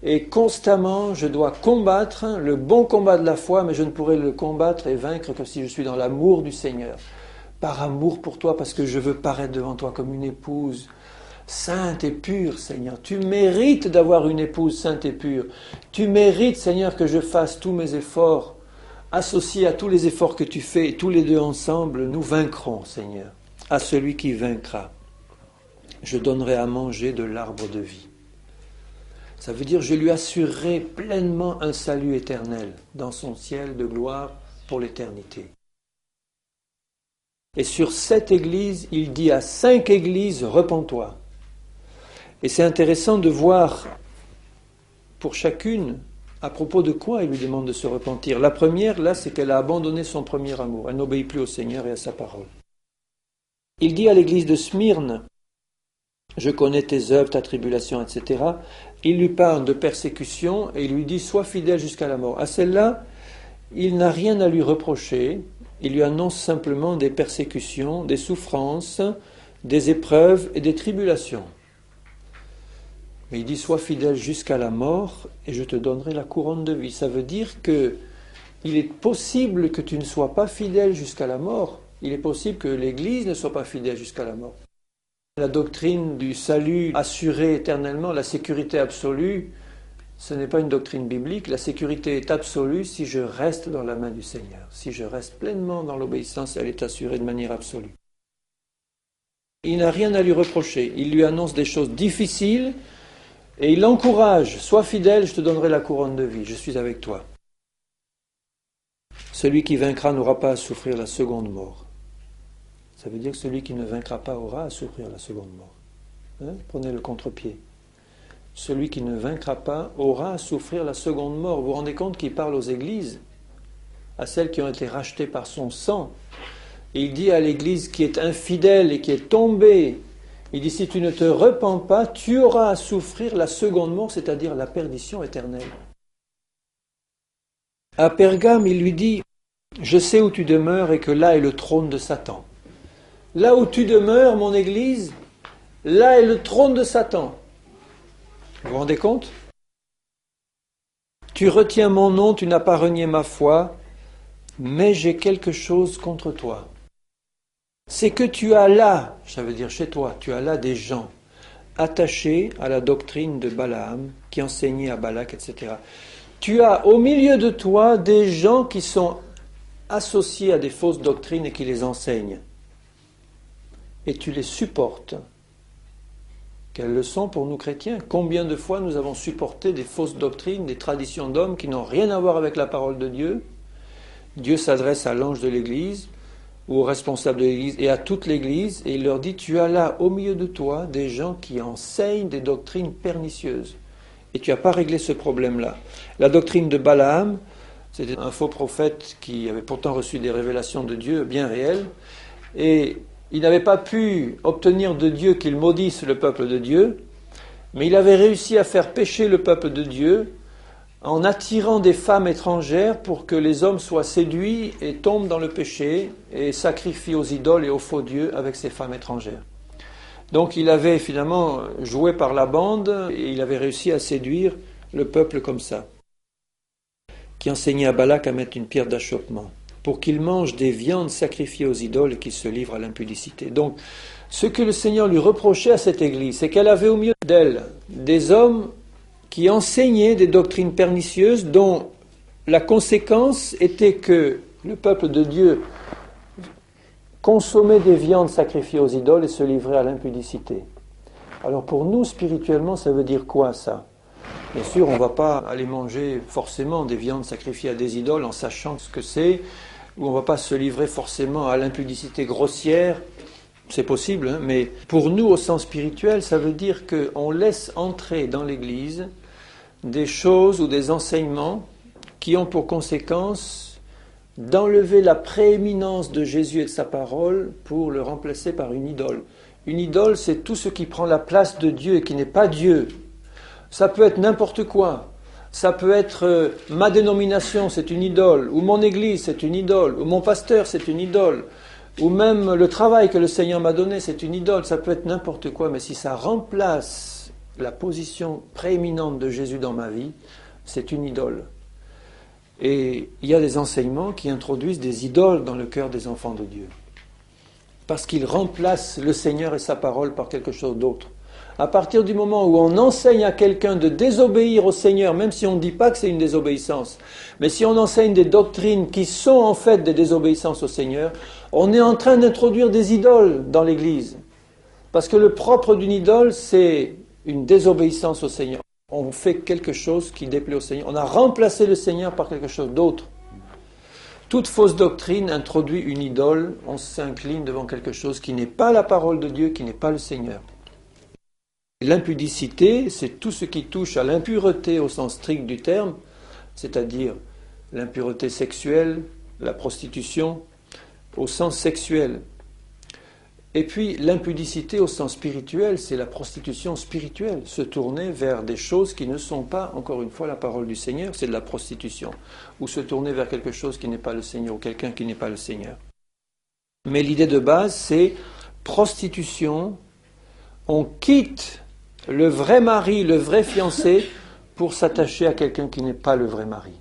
Et constamment, je dois combattre le bon combat de la foi, mais je ne pourrai le combattre et vaincre que si je suis dans l'amour du Seigneur. Par amour pour toi, parce que je veux paraître devant toi comme une épouse sainte et pure, Seigneur. Tu mérites d'avoir une épouse sainte et pure. Tu mérites, Seigneur, que je fasse tous mes efforts, associés à tous les efforts que tu fais, et tous les deux ensemble, nous vaincrons, Seigneur. À celui qui vaincra, je donnerai à manger de l'arbre de vie. Ça veut dire, je lui assurerai pleinement un salut éternel dans son ciel de gloire pour l'éternité. Et sur 7 églises, il dit à 5 églises, repens-toi. Et c'est intéressant de voir pour chacune à propos de quoi il lui demande de se repentir. La première, là, c'est qu'elle a abandonné son premier amour. Elle n'obéit plus au Seigneur et à sa parole. Il dit à l'église de Smyrne, je connais tes œuvres, ta tribulation, etc. Il lui parle de persécution et il lui dit, sois fidèle jusqu'à la mort. À celle-là, il n'a rien à lui reprocher. Il lui annonce simplement des persécutions, des souffrances, des épreuves et des tribulations. Mais il dit, sois fidèle jusqu'à la mort et je te donnerai la couronne de vie. Ça veut dire que il est possible que tu ne sois pas fidèle jusqu'à la mort. Il est possible que l'Église ne soit pas fidèle jusqu'à la mort. La doctrine du salut assuré éternellement, la sécurité absolue, ce n'est pas une doctrine biblique. La sécurité est absolue si je reste dans la main du Seigneur. Si je reste pleinement dans l'obéissance, elle est assurée de manière absolue. Il n'a rien à lui reprocher. Il lui annonce des choses difficiles et il l'encourage. Sois fidèle, je te donnerai la couronne de vie. Je suis avec toi. Celui qui vaincra n'aura pas à souffrir la seconde mort. Ça veut dire que celui qui ne vaincra pas aura à souffrir la seconde mort. Prenez le contre-pied. Celui qui ne vaincra pas aura à souffrir la seconde mort. Vous vous rendez compte qu'il parle aux églises, à celles qui ont été rachetées par son sang. Et il dit à l'église qui est infidèle et qui est tombée, il dit, si tu ne te repens pas, tu auras à souffrir la seconde mort, c'est-à-dire la perdition éternelle. À Pergame, il lui dit, je sais où tu demeures et que là est le trône de Satan. Là où tu demeures, mon église, là est le trône de Satan. Vous vous rendez compte? Tu retiens mon nom, tu n'as pas renié ma foi, mais j'ai quelque chose contre toi. C'est que tu as là, ça veut dire chez toi, tu as là des gens attachés à la doctrine de Balaam, qui enseignait à Balak, etc. Tu as au milieu de toi des gens qui sont associés à des fausses doctrines et qui les enseignent. Et tu les supportes. Quelle leçon pour nous chrétiens? Combien de fois nous avons supporté des fausses doctrines, des traditions d'hommes qui n'ont rien à voir avec la parole de Dieu? Dieu s'adresse à l'ange de l'Église, ou aux responsables de l'Église et à toute l'Église, et il leur dit, tu as là au milieu de toi des gens qui enseignent des doctrines pernicieuses. Et tu n'as pas réglé ce problème-là. La doctrine de Balaam, c'était un faux prophète qui avait pourtant reçu des révélations de Dieu bien réelles, et il n'avait pas pu obtenir de Dieu qu'il maudisse le peuple de Dieu, mais il avait réussi à faire pécher le peuple de Dieu en attirant des femmes étrangères pour que les hommes soient séduits et tombent dans le péché et sacrifient aux idoles et aux faux dieux avec ces femmes étrangères. Donc il avait finalement joué par la bande et il avait réussi à séduire le peuple comme ça, qui enseignait à Balak à mettre une pierre d'achoppement pour qu'il mange des viandes sacrifiées aux idoles et qu'il se livre à l'impudicité. Donc ce que le Seigneur lui reprochait à cette église, c'est qu'elle avait au milieu d'elle des hommes qui enseignaient des doctrines pernicieuses dont la conséquence était que le peuple de Dieu consommait des viandes sacrifiées aux idoles et se livrait à l'impudicité. Alors pour nous, spirituellement, ça veut dire quoi ça? Bien sûr, on ne va pas aller manger forcément des viandes sacrifiées à des idoles en sachant ce que c'est, ou on ne va pas se livrer forcément à l'impudicité grossière. C'est possible, mais pour nous, au sens spirituel, ça veut dire qu'on laisse entrer dans l'Église des choses ou des enseignements qui ont pour conséquence d'enlever la prééminence de Jésus et de sa parole pour le remplacer par une idole. Une idole, c'est tout ce qui prend la place de Dieu et qui n'est pas Dieu. Ça peut être n'importe quoi. Ça peut être ma dénomination, c'est une idole, ou mon église, c'est une idole, ou mon pasteur, c'est une idole, ou même le travail que le Seigneur m'a donné, c'est une idole. Ça peut être n'importe quoi, mais si ça remplace la position prééminente de Jésus dans ma vie, c'est une idole. Et il y a des enseignements qui introduisent des idoles dans le cœur des enfants de Dieu. Parce qu'ils remplacent le Seigneur et sa parole par quelque chose d'autre. À partir du moment où on enseigne à quelqu'un de désobéir au Seigneur, même si on ne dit pas que c'est une désobéissance, mais si on enseigne des doctrines qui sont en fait des désobéissances au Seigneur, on est en train d'introduire des idoles dans l'Église. Parce que le propre d'une idole, c'est une désobéissance au Seigneur. On fait quelque chose qui déplaît au Seigneur. On a remplacé le Seigneur par quelque chose d'autre. Toute fausse doctrine introduit une idole. On s'incline devant quelque chose qui n'est pas la parole de Dieu, qui n'est pas le Seigneur. L'impudicité, c'est tout ce qui touche à l'impureté au sens strict du terme, c'est-à-dire l'impureté sexuelle, la prostitution, au sens sexuel. Et puis l'impudicité au sens spirituel, c'est la prostitution spirituelle, se tourner vers des choses qui ne sont pas, encore une fois, la parole du Seigneur, c'est de la prostitution, ou se tourner vers quelque chose qui n'est pas le Seigneur, ou quelqu'un qui n'est pas le Seigneur. Mais l'idée de base, c'est prostitution, on quitte le vrai mari, le vrai fiancé, pour s'attacher à quelqu'un qui n'est pas le vrai mari,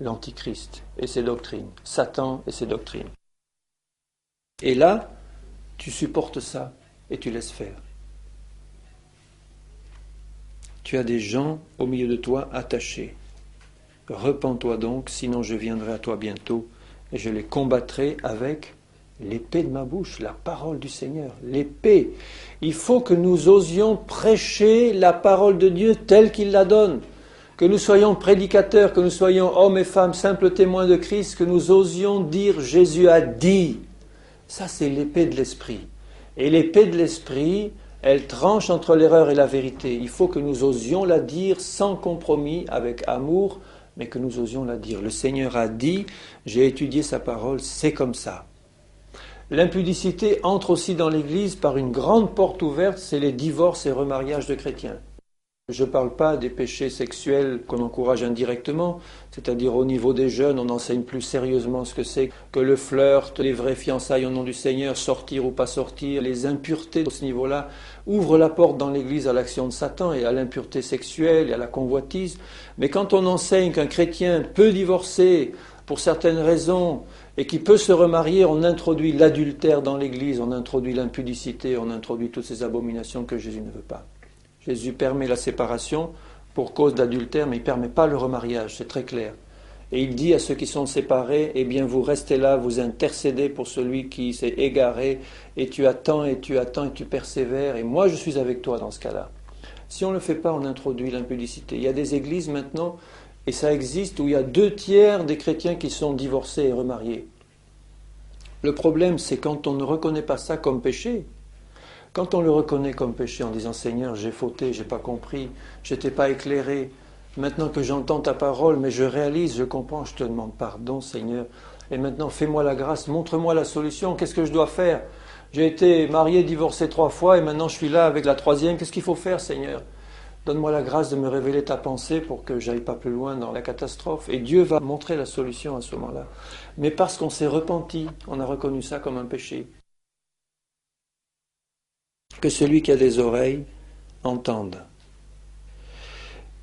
l'Antichrist et ses doctrines, Satan et ses doctrines. Et là, tu supportes ça et tu laisses faire. Tu as des gens au milieu de toi attachés. Repens-toi donc, sinon je viendrai à toi bientôt et je les combattrai avec L'épée de ma bouche, la parole du Seigneur, l'épée. Il faut que nous osions prêcher la parole de Dieu telle qu'il la donne. Que nous soyons prédicateurs, que nous soyons hommes et femmes, simples témoins de Christ, que nous osions dire Jésus a dit. Ça, c'est l'épée de l'esprit. Et l'épée de l'esprit, elle tranche entre l'erreur et la vérité. Il faut que nous osions la dire sans compromis, avec amour, mais que nous osions la dire. Le Seigneur a dit, j'ai étudié sa parole, c'est comme ça. L'impudicité entre aussi dans l'Église par une grande porte ouverte, c'est les divorces et remariages de chrétiens. Je ne parle pas des péchés sexuels qu'on encourage indirectement, c'est-à-dire au niveau des jeunes, on enseigne plus sérieusement ce que c'est que le flirt, les vraies fiançailles au nom du Seigneur, sortir ou pas sortir, les impuretés à ce niveau-là, ouvrent la porte dans l'Église à l'action de Satan et à l'impureté sexuelle et à la convoitise. Mais quand on enseigne qu'un chrétien peut divorcer pour certaines raisons et qui peut se remarier, on introduit l'adultère dans l'Église, on introduit l'impudicité, on introduit toutes ces abominations que Jésus ne veut pas. Jésus permet la séparation pour cause d'adultère, mais il ne permet pas le remariage, c'est très clair. Et il dit à ceux qui sont séparés, eh bien vous restez là, vous intercédez pour celui qui s'est égaré, et tu attends, et tu attends, et tu persévères, et moi je suis avec toi dans ce cas-là. Si on ne le fait pas, on introduit l'impudicité. Il y a des églises maintenant, et ça existe, où il y a 2/3 des chrétiens qui sont divorcés et remariés. Le problème, c'est quand on ne reconnaît pas ça comme péché. Quand on le reconnaît comme péché en disant « Seigneur, j'ai fauté, j'ai pas compris, je t'ai pas éclairé, maintenant que j'entends ta parole, mais je réalise, je comprends, je te demande pardon, Seigneur, et maintenant fais-moi la grâce, montre-moi la solution, qu'est-ce que je dois faire? J'ai été marié, divorcé 3 fois, et maintenant je suis là avec la 3e, qu'est-ce qu'il faut faire, Seigneur? Donne-moi la grâce de me révéler ta pensée pour que j'aille pas plus loin dans la catastrophe. » Et Dieu va montrer la solution à ce moment-là. Mais parce qu'on s'est repenti, on a reconnu ça comme un péché. Que celui qui a des oreilles entende.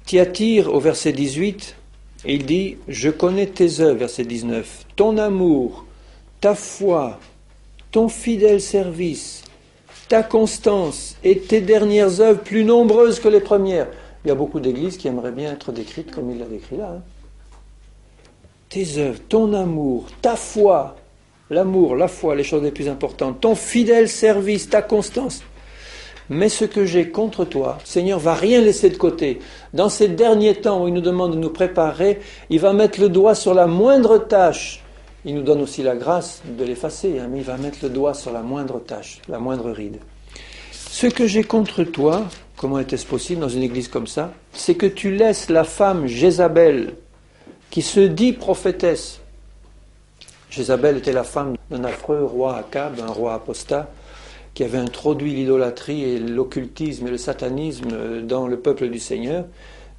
Thyatire, au verset 18, il dit « Je connais tes œuvres », verset 19, « ton amour, ta foi, ton fidèle service, ta constance et tes dernières œuvres plus nombreuses que les premières. » Il y a beaucoup d'églises qui aimeraient bien être décrites comme il l'a décrit là. Tes œuvres, ton amour, ta foi, l'amour, la foi, les choses les plus importantes, ton fidèle service, ta constance. Mais ce que j'ai contre toi, le Seigneur va rien laisser de côté. Dans ces derniers temps où il nous demande de nous préparer, il va mettre le doigt sur la moindre tâche. Il nous donne aussi la grâce de l'effacer, mais il va mettre le doigt sur la moindre tâche, la moindre ride. Ce que j'ai contre toi, comment était-ce possible dans une église comme ça, c'est que tu laisses la femme Jézabel, qui se dit prophétesse. Jézabel était la femme d'un affreux roi Akab, un roi apostat, qui avait introduit l'idolâtrie et l'occultisme et le satanisme dans le peuple du Seigneur.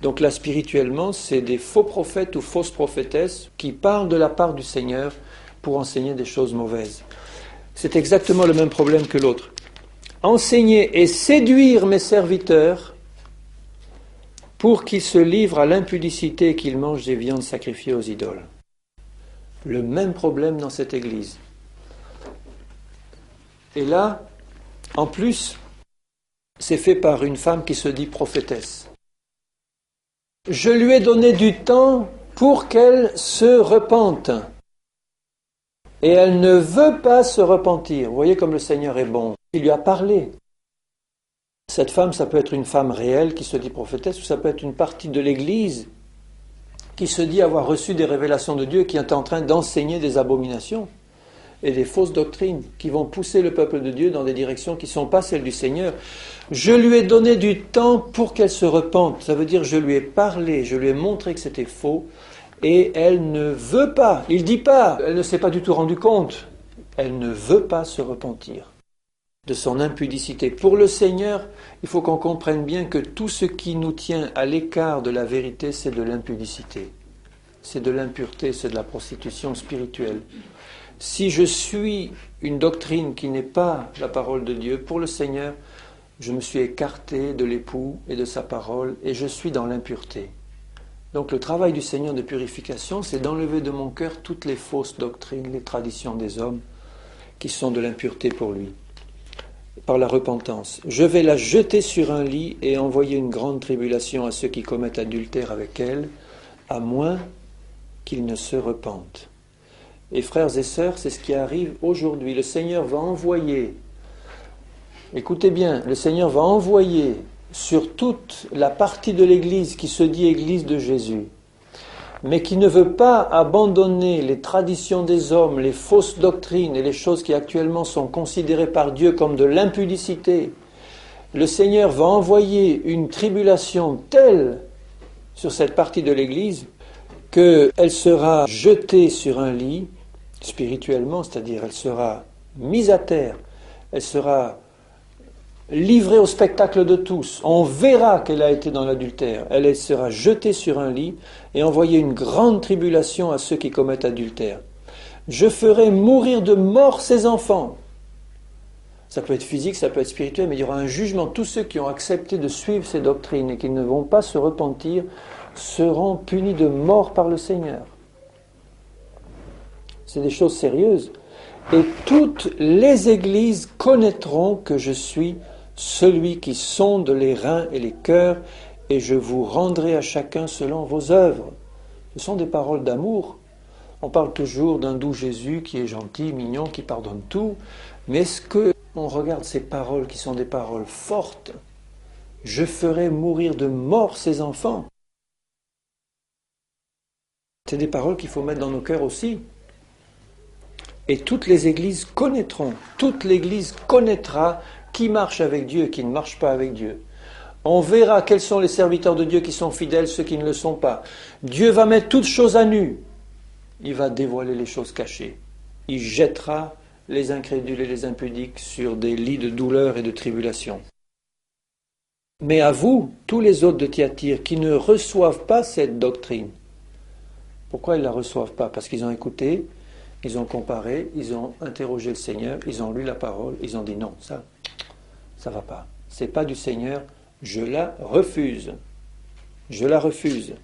Donc là, spirituellement, c'est des faux prophètes ou fausses prophétesses qui parlent de la part du Seigneur pour enseigner des choses mauvaises. C'est exactement le même problème que l'autre. Enseigner et séduire mes serviteurs pour qu'ils se livrent à l'impudicité et qu'ils mangent des viandes sacrifiées aux idoles. Le même problème dans cette église. Et là, en plus, c'est fait par une femme qui se dit prophétesse. Je lui ai donné du temps pour qu'elle se repente. Et elle ne veut pas se repentir. Vous voyez comme le Seigneur est bon. Il lui a parlé. Cette femme, ça peut être une femme réelle qui se dit prophétesse, ou ça peut être une partie de l'Église qui se dit avoir reçu des révélations de Dieu, qui est en train d'enseigner des abominations et des fausses doctrines qui vont pousser le peuple de Dieu dans des directions qui ne sont pas celles du Seigneur. Je lui ai donné du temps pour qu'elle se repente. Ça veut dire je lui ai parlé, je lui ai montré que c'était faux, et elle ne veut pas. Il ne dit pas, elle ne s'est pas du tout rendue compte. Elle ne veut pas se repentir de son impudicité. Pour le Seigneur, il faut qu'on comprenne bien que tout ce qui nous tient à l'écart de la vérité, c'est de l'impudicité. C'est de l'impureté, c'est de la prostitution spirituelle. Si je suis une doctrine qui n'est pas la parole de Dieu, pour le Seigneur, je me suis écarté de l'époux et de sa parole, et je suis dans l'impureté. Donc le travail du Seigneur de purification, c'est d'enlever de mon cœur toutes les fausses doctrines, les traditions des hommes, qui sont de l'impureté pour lui, par la repentance. Je vais la jeter sur un lit et envoyer une grande tribulation à ceux qui commettent adultère avec elle, à moins qu'ils ne se repentent. Et frères et sœurs, c'est ce qui arrive aujourd'hui. Le Seigneur va envoyer, écoutez bien, le Seigneur va envoyer sur toute la partie de l'Église qui se dit Église de Jésus, mais qui ne veut pas abandonner les traditions des hommes, les fausses doctrines et les choses qui actuellement sont considérées par Dieu comme de l'impudicité. Le Seigneur va envoyer une tribulation telle sur cette partie de l'Église qu'elle sera jetée sur un lit spirituellement, c'est-à-dire elle sera mise à terre, elle sera livrée au spectacle de tous. On verra qu'elle a été dans l'adultère. Elle sera jetée sur un lit et envoyer une grande tribulation à ceux qui commettent adultère. Je ferai mourir de mort ses enfants. Ça peut être physique, ça peut être spirituel, mais il y aura un jugement. Tous ceux qui ont accepté de suivre ces doctrines et qui ne vont pas se repentir seront punis de mort par le Seigneur. C'est des choses sérieuses. Et toutes les églises connaîtront que je suis celui qui sonde les reins et les cœurs, et je vous rendrai à chacun selon vos œuvres. Ce sont des paroles d'amour. On parle toujours d'un doux Jésus qui est gentil, mignon, qui pardonne tout. Mais est-ce qu'on regarde ces paroles qui sont des paroles fortes? Je ferai mourir de mort ses enfants. C'est des paroles qu'il faut mettre dans nos cœurs aussi. Et toutes les églises connaîtront, toute l'église connaîtra qui marche avec Dieu et qui ne marche pas avec Dieu. On verra quels sont les serviteurs de Dieu qui sont fidèles, ceux qui ne le sont pas. Dieu va mettre toutes choses à nu. Il va dévoiler les choses cachées. Il jettera les incrédules et les impudiques sur des lits de douleur et de tribulation. Mais à vous, tous les autres de Thyatire, qui ne reçoivent pas cette doctrine, pourquoi ils ne la reçoivent pas? Parce qu'ils ont écouté, ils ont comparé, ils ont interrogé le Seigneur, ils ont lu la parole, ils ont dit non, ça va pas. C'est pas du Seigneur, je la refuse. Je la refuse.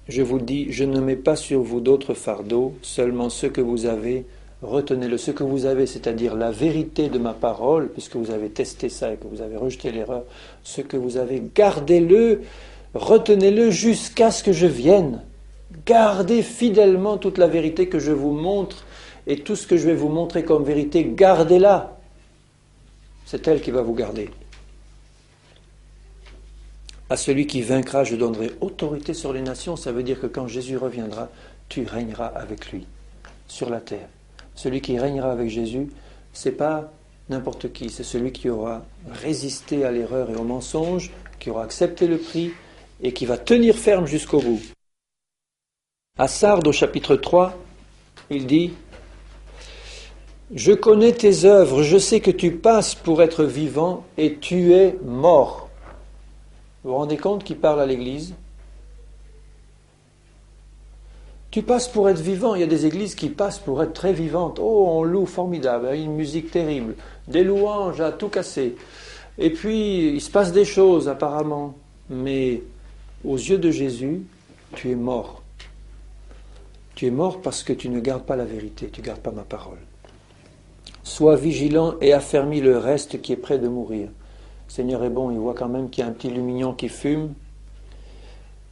Je vous dis, je ne mets pas sur vous d'autres fardeaux, seulement ce que vous avez, retenez-le. Ce que vous avez, c'est-à-dire la vérité de ma parole, puisque vous avez testé ça et que vous avez rejeté l'erreur, ce que vous avez, gardez-le, retenez-le jusqu'à ce que je vienne. Gardez fidèlement toute la vérité que je vous montre, et tout ce que je vais vous montrer comme vérité, gardez-la. C'est elle qui va vous garder. À celui qui vaincra, je donnerai autorité sur les nations. Ça veut dire que quand Jésus reviendra, tu régneras avec lui sur la terre. Celui qui régnera avec Jésus, c'est pas n'importe qui, c'est celui qui aura résisté à l'erreur et au mensonge, qui aura accepté le prix et qui va tenir ferme jusqu'au bout. À Sardes, au chapitre 3, il dit « Je connais tes œuvres, je sais que tu passes pour être vivant et tu es mort. » Vous vous rendez compte qu'il parle à l'Église? Tu passes pour être vivant. Il y a des églises qui passent pour être très vivantes. Oh, on loue, formidable, une musique terrible, des louanges à tout casser. Et puis, il se passe des choses apparemment. Mais aux yeux de Jésus, tu es mort. Tu es mort parce que tu ne gardes pas la vérité, tu ne gardes pas ma parole. Sois vigilant et affermis le reste qui est près de mourir. Le Seigneur est bon, il voit quand même qu'il y a un petit lumignon qui fume.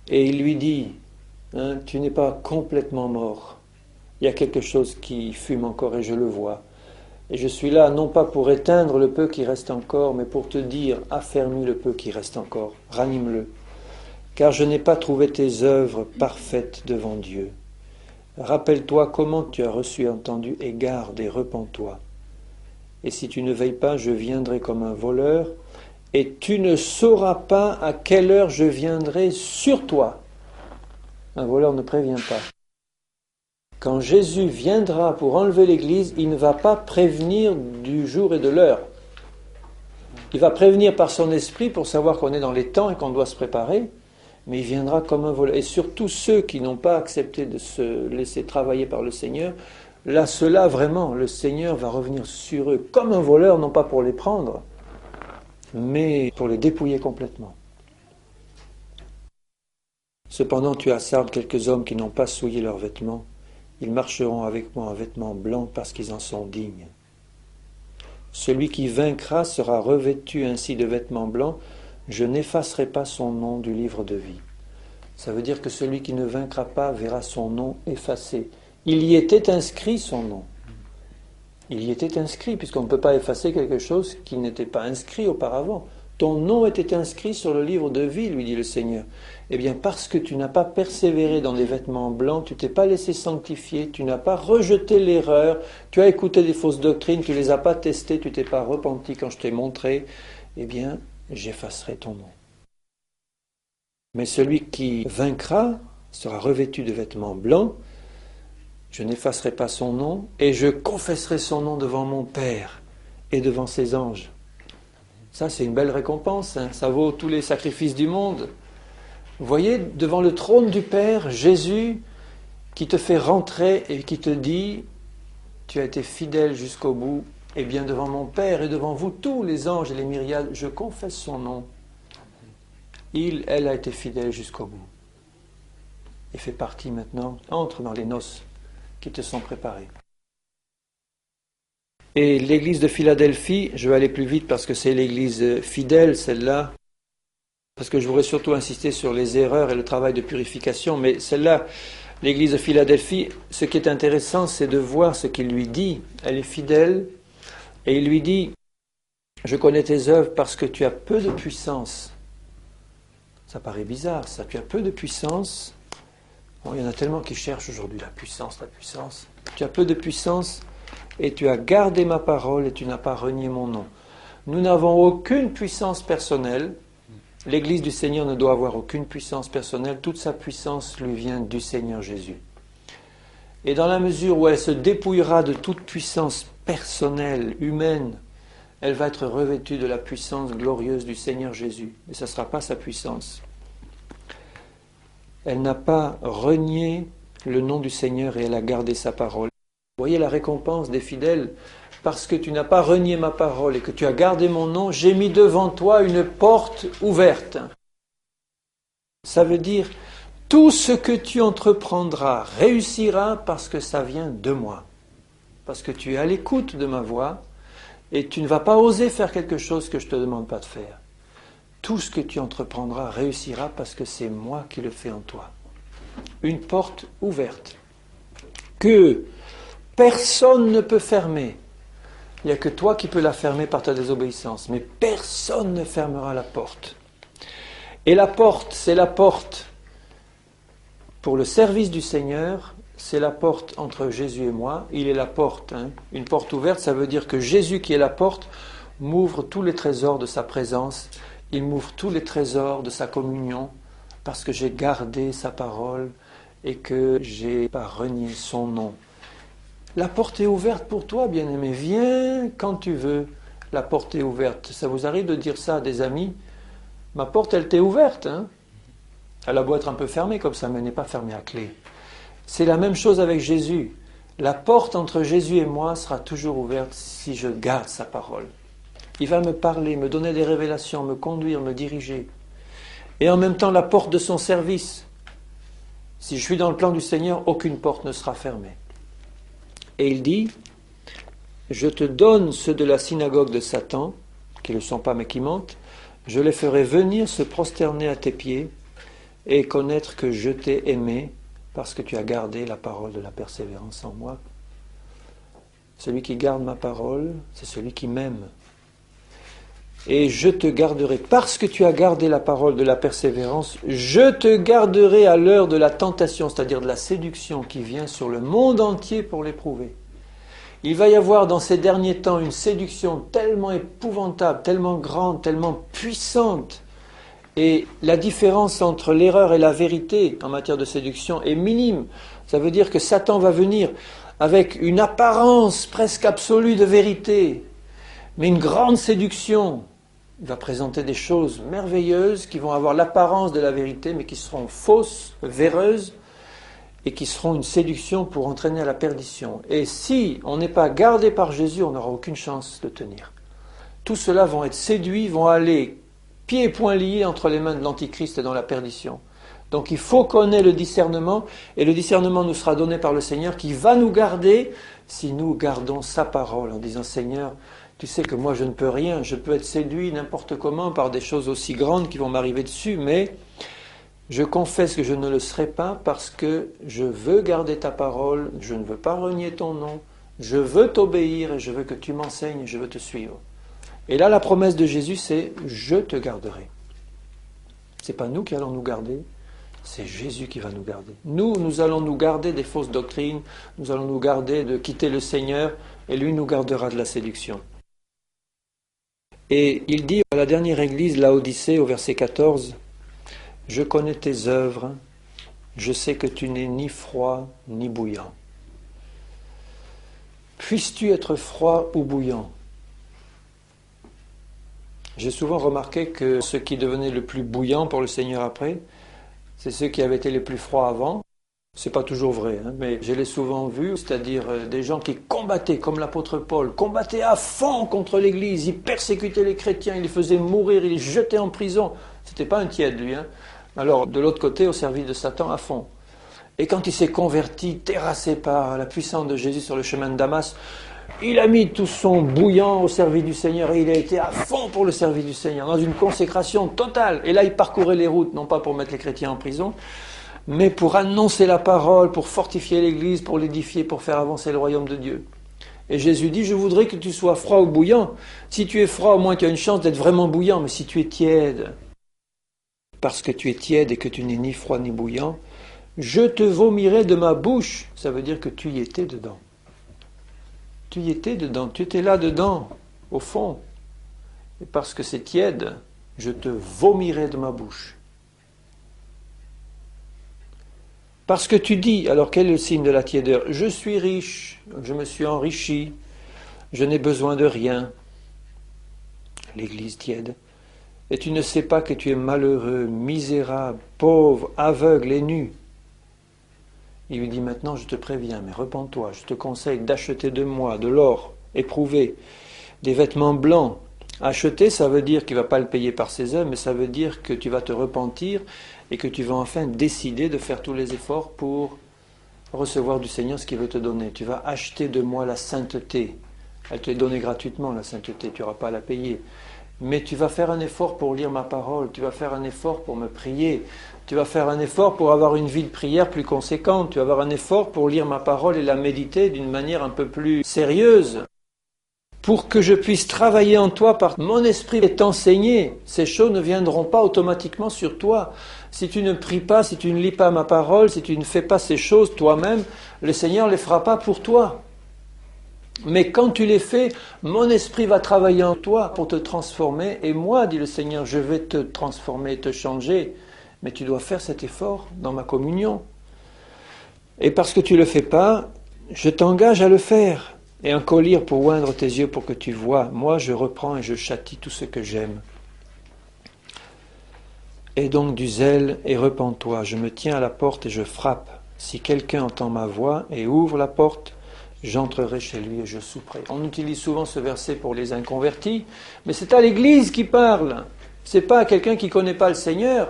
Et il lui dit, tu n'es pas complètement mort. Il y a quelque chose qui fume encore et je le vois. Et je suis là non pas pour éteindre le peu qui reste encore, mais pour te dire, affermis le peu qui reste encore, ranime-le. Car je n'ai pas trouvé tes œuvres parfaites devant Dieu. Rappelle-toi comment tu as reçu et entendu, et garde et repens-toi. Et si tu ne veilles pas, je viendrai comme un voleur, et tu ne sauras pas à quelle heure je viendrai sur toi. Un voleur ne prévient pas. Quand Jésus viendra pour enlever l'Église, il ne va pas prévenir du jour et de l'heure. Il va prévenir par son esprit pour savoir qu'on est dans les temps et qu'on doit se préparer, mais il viendra comme un voleur. Et surtout ceux qui n'ont pas accepté de se laisser travailler par le Seigneur, là, ceux-là, vraiment, le Seigneur va revenir sur eux comme un voleur, non pas pour les prendre, mais pour les dépouiller complètement. Cependant, tu as à Sardes quelques hommes qui n'ont pas souillé leurs vêtements. Ils marcheront avec moi en vêtements blancs parce qu'ils en sont dignes. Celui qui vaincra sera revêtu ainsi de vêtements blancs. Je n'effacerai pas son nom du livre de vie. Ça veut dire que celui qui ne vaincra pas verra son nom effacé. Il y était inscrit son nom. Il y était inscrit, puisqu'on ne peut pas effacer quelque chose qui n'était pas inscrit auparavant. Ton nom était inscrit sur le livre de vie, lui dit le Seigneur. Eh bien, parce que tu n'as pas persévéré dans des vêtements blancs, tu t'es pas laissé sanctifier, tu n'as pas rejeté l'erreur, tu as écouté des fausses doctrines, tu les as pas testées, tu t'es pas repenti quand je t'ai montré, eh bien, j'effacerai ton nom. Mais celui qui vaincra sera revêtu de vêtements blancs, je n'effacerai pas son nom, et je confesserai son nom devant mon Père et devant ses anges. Ça, c'est une belle récompense, hein. Ça vaut tous les sacrifices du monde. Vous voyez, devant le trône du Père, Jésus qui te fait rentrer et qui te dit « Tu as été fidèle jusqu'au bout, et bien devant mon Père et devant vous, tous les anges et les myriades, je confesse son nom. Elle a été fidèle jusqu'au bout. Et fait partie maintenant, entre dans les noces qui te sont préparées. » Et l'église de Philadelphie, je vais aller plus vite parce que c'est l'église fidèle, celle-là, parce que je voudrais surtout insister sur les erreurs et le travail de purification, mais celle-là, l'église de Philadelphie, ce qui est intéressant, c'est de voir ce qu'il lui dit. Elle est fidèle, et il lui dit, je connais tes œuvres parce que tu as peu de puissance. Ça paraît bizarre, ça, tu as peu de puissance. Bon, il y en a tellement qui cherchent aujourd'hui la puissance, la puissance. Tu as peu de puissance, et tu as gardé ma parole, et tu n'as pas renié mon nom. Nous n'avons aucune puissance personnelle. L'Église du Seigneur ne doit avoir aucune puissance personnelle. Toute sa puissance lui vient du Seigneur Jésus. Et dans la mesure où elle se dépouillera de toute puissance personnelle, humaine, elle va être revêtue de la puissance glorieuse du Seigneur Jésus. Et ce ne sera pas sa puissance. Elle n'a pas renié le nom du Seigneur et elle a gardé sa parole. Vous voyez la récompense des fidèles. Parce que tu n'as pas renié ma parole et que tu as gardé mon nom, j'ai mis devant toi une porte ouverte. Ça veut dire, tout ce que tu entreprendras réussira parce que ça vient de moi. Parce que tu es à l'écoute de ma voix et tu ne vas pas oser faire quelque chose que je ne te demande pas de faire. Tout ce que tu entreprendras réussira parce que c'est moi qui le fais en toi. Une porte ouverte que personne ne peut fermer. Il n'y a que toi qui peux la fermer par ta désobéissance, mais personne ne fermera la porte. Et la porte, c'est la porte pour le service du Seigneur, c'est la porte entre Jésus et moi. Il est la porte, hein. Une porte ouverte, ça veut dire que Jésus qui est la porte m'ouvre tous les trésors de sa présence, il m'ouvre tous les trésors de sa communion, parce que j'ai gardé sa parole et que j'ai pas renié son nom. La porte est ouverte pour toi, bien-aimé. Viens quand tu veux. La porte est ouverte. Ça vous arrive de dire ça à des amis? Ma porte, elle t'est ouverte. Hein? Elle a beau être un peu fermée comme ça, mais elle n'est pas fermée à clé. C'est la même chose avec Jésus. La porte entre Jésus et moi sera toujours ouverte si je garde sa parole. Il va me parler, me donner des révélations, me conduire, me diriger. Et en même temps, la porte de son service. Si je suis dans le plan du Seigneur, aucune porte ne sera fermée. Et il dit, je te donne ceux de la synagogue de Satan, qui ne le sont pas mais qui mentent, je les ferai venir se prosterner à tes pieds et connaître que je t'ai aimé parce que tu as gardé la parole de la persévérance en moi. Celui qui garde ma parole, c'est celui qui m'aime. Et je te garderai, parce que tu as gardé la parole de la persévérance, je te garderai à l'heure de la tentation, c'est-à-dire de la séduction qui vient sur le monde entier pour l'éprouver. Il va y avoir dans ces derniers temps une séduction tellement épouvantable, tellement grande, tellement puissante. Et la différence entre l'erreur et la vérité en matière de séduction est minime. Ça veut dire que Satan va venir avec une apparence presque absolue de vérité, mais une grande séduction. Il va présenter des choses merveilleuses qui vont avoir l'apparence de la vérité, mais qui seront fausses, véreuses, et qui seront une séduction pour entraîner à la perdition. Et si on n'est pas gardé par Jésus, on n'aura aucune chance de tenir. Tous ceux-là vont être séduits, vont aller pieds et poings liés entre les mains de l'Antichrist et dans la perdition. Donc il faut qu'on ait le discernement, et le discernement nous sera donné par le Seigneur qui va nous garder si nous gardons sa parole en disant « Seigneur, tu sais que moi je ne peux rien, je peux être séduit n'importe comment par des choses aussi grandes qui vont m'arriver dessus, mais Je confesse que je ne le serai pas parce que je veux garder ta parole, je ne veux pas renier ton nom, je veux t'obéir et je veux que tu m'enseignes et je veux te suivre. Et là, la promesse de Jésus, c'est « je te garderai ». Ce n'est pas nous qui allons nous garder, c'est Jésus qui va nous garder. Nous allons nous garder des fausses doctrines, nous allons nous garder de quitter le Seigneur et lui nous gardera de la séduction. Et il dit à la dernière église, Laodicée, au verset 14, « Je connais tes œuvres, je sais que tu n'es ni froid ni bouillant. » Puisses-tu être froid ou bouillant? J'ai souvent remarqué que ceux qui devenaient le plus bouillants pour le Seigneur après, c'est ceux qui avaient été les plus froids avant. C'est pas toujours vrai, mais je l'ai souvent vu, c'est-à-dire des gens qui combattaient, comme l'apôtre Paul, combattaient à fond contre l'Église, ils persécutaient les chrétiens, ils les faisaient mourir, ils les jetaient en prison. C'était pas un tiède, lui. Alors, de l'autre côté, au service de Satan, à fond. Et quand il s'est converti, terrassé par la puissance de Jésus sur le chemin de Damas, il a mis tout son bouillant au service du Seigneur et il a été à fond pour le service du Seigneur, dans une consécration totale. Et là, il parcourait les routes, non pas pour mettre les chrétiens en prison, mais pour annoncer la parole, pour fortifier l'Église, pour l'édifier, pour faire avancer le royaume de Dieu. Et Jésus dit, je voudrais que tu sois froid ou bouillant. Si tu es froid, au moins tu as une chance d'être vraiment bouillant, mais si tu es tiède, parce que tu es tiède et que tu n'es ni froid ni bouillant, je te vomirai de ma bouche. Ça veut dire que tu y étais dedans. Tu y étais dedans, tu étais là dedans, au fond. Et parce que c'est tiède, je te vomirai de ma bouche. Parce que tu dis, alors quel est le signe de la tiédeur? Je suis riche, je me suis enrichi, je n'ai besoin de rien. L'église tiède. Et tu ne sais pas que tu es malheureux, misérable, pauvre, aveugle et nu. Il lui dit maintenant, je te préviens, mais repens-toi, je te conseille d'acheter de moi de l'or éprouvé, des vêtements blancs. Acheter, ça veut dire qu'il ne va pas le payer par ses œuvres, mais ça veut dire que tu vas te repentir et que tu vas enfin décider de faire tous les efforts pour recevoir du Seigneur ce qu'il veut te donner. Tu vas acheter de moi la sainteté. Elle te est donnée gratuitement, la sainteté, tu n'auras pas à la payer. Mais tu vas faire un effort pour lire ma parole, tu vas faire un effort pour me prier, tu vas faire un effort pour avoir une vie de prière plus conséquente, tu vas avoir un effort pour lire ma parole et la méditer d'une manière un peu plus sérieuse, pour que je puisse travailler en toi par mon esprit et t'enseigner. Ces choses ne viendront pas automatiquement sur toi. Si tu ne pries pas, si tu ne lis pas ma parole, si tu ne fais pas ces choses toi-même, le Seigneur ne les fera pas pour toi. Mais quand tu les fais, mon esprit va travailler en toi pour te transformer. Et moi, dit le Seigneur, je vais te transformer, te changer. Mais tu dois faire cet effort dans ma communion. Et parce que tu ne le fais pas, je t'engage à le faire. Et un collier pour oindre tes yeux pour que tu vois. Moi, je reprends et je châtie tout ce que j'aime. Aie donc du zèle et repens-toi. Je me tiens à la porte et je frappe. Si quelqu'un entend ma voix et ouvre la porte, j'entrerai chez lui et je souperai. On utilise souvent ce verset pour les inconvertis, mais c'est à l'Église qui parle. C'est pas à quelqu'un qui ne connaît pas le Seigneur.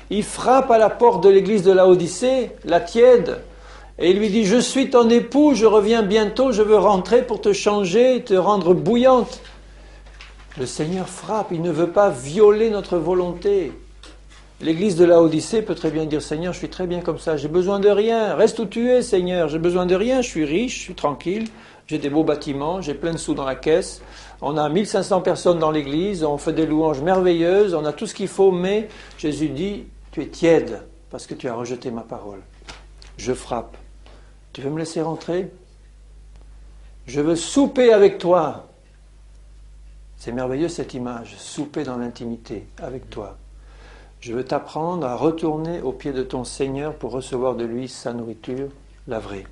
Il frappe à la porte de l'Église de Laodicée, la tiède, et il lui dit, je suis ton époux, je reviens bientôt, je veux rentrer pour te changer, te rendre bouillante. Le Seigneur frappe, il ne veut pas violer notre volonté. L'église de Laodicée peut très bien dire, Seigneur, je suis très bien comme ça, j'ai besoin de rien, reste où tu es, Seigneur, j'ai besoin de rien, je suis riche, je suis tranquille, j'ai des beaux bâtiments, j'ai plein de sous dans la caisse, on a 1500 personnes dans l'église, on fait des louanges merveilleuses, on a tout ce qu'il faut, mais Jésus dit, tu es tiède parce que tu as rejeté ma parole. Je frappe. Tu veux me laisser rentrer? Je veux souper avec toi. C'est merveilleux cette image, souper dans l'intimité avec toi. Je veux t'apprendre à retourner aux pieds de ton Seigneur pour recevoir de lui sa nourriture, la vraie.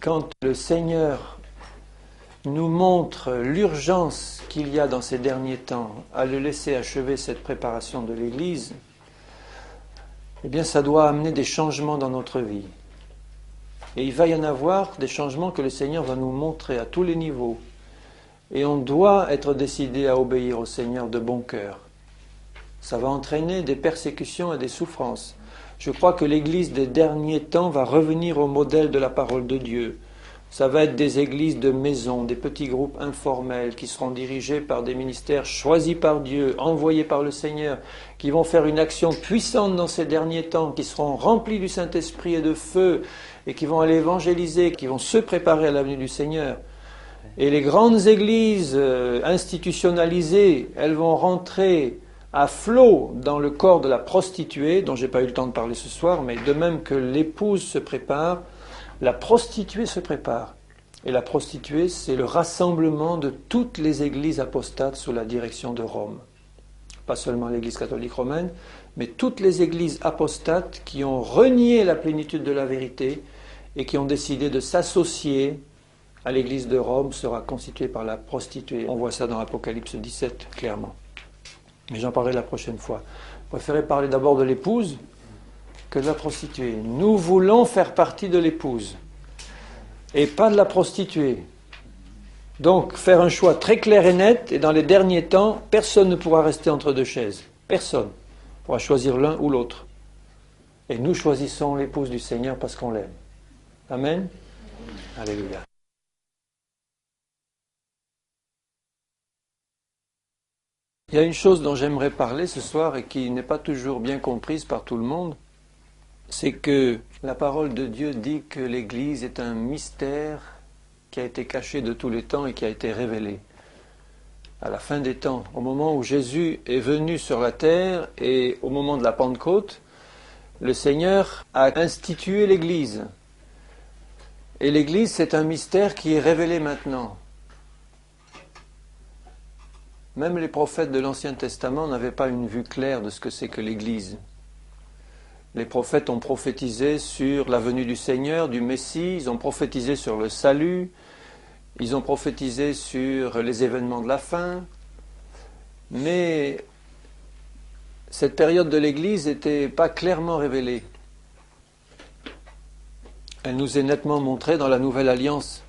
Quand le Seigneur nous montre l'urgence qu'il y a dans ces derniers temps à le laisser achever cette préparation de l'Église, eh bien ça doit amener des changements dans notre vie. Et il va y en avoir des changements que le Seigneur va nous montrer à tous les niveaux. Et on doit être décidé à obéir au Seigneur de bon cœur. Ça va entraîner des persécutions et des souffrances. Je crois que l'Église des derniers temps va revenir au modèle de la parole de Dieu, Ça va être des églises de maison, des petits groupes informels qui seront dirigés par des ministères choisis par Dieu, envoyés par le Seigneur, qui vont faire une action puissante dans ces derniers temps, qui seront remplis du Saint-Esprit et de feu, et qui vont aller évangéliser, qui vont se préparer à la venue du Seigneur. Et les grandes églises institutionnalisées, elles vont rentrer à flot dans le corps de la prostituée, dont je n'ai pas eu le temps de parler ce soir, mais de même que l'épouse se prépare, la prostituée se prépare. Et la prostituée, c'est le rassemblement de toutes les églises apostates sous la direction de Rome. Pas seulement l'Église catholique romaine, mais toutes les églises apostates qui ont renié la plénitude de la vérité et qui ont décidé de s'associer à l'Église de Rome sera constituée par la prostituée. On voit ça dans Apocalypse 17, clairement. Mais j'en parlerai la prochaine fois. Je préférais parler d'abord de l'épouse que de la prostituée. Nous voulons faire partie de l'épouse et pas de la prostituée. Donc, faire un choix très clair et net, et dans les derniers temps, personne ne pourra rester entre deux chaises. Personne pourra choisir l'un ou l'autre. Et nous choisissons l'épouse du Seigneur parce qu'on l'aime. Amen. Alléluia. Il y a une chose dont j'aimerais parler ce soir et qui n'est pas toujours bien comprise par tout le monde, c'est que la parole de Dieu dit que l'Église est un mystère qui a été caché de tous les temps et qui a été révélé. À la fin des temps, au moment où Jésus est venu sur la terre et au moment de la Pentecôte, le Seigneur a institué l'Église. Et l'Église, c'est un mystère qui est révélé maintenant. Même les prophètes de l'Ancien Testament n'avaient pas une vue claire de ce que c'est que l'Église. Les prophètes ont prophétisé sur la venue du Seigneur, du Messie, ils ont prophétisé sur le salut, ils ont prophétisé sur les événements de la fin, mais cette période de l'Église n'était pas clairement révélée. Elle nous est nettement montrée dans la Nouvelle Alliance.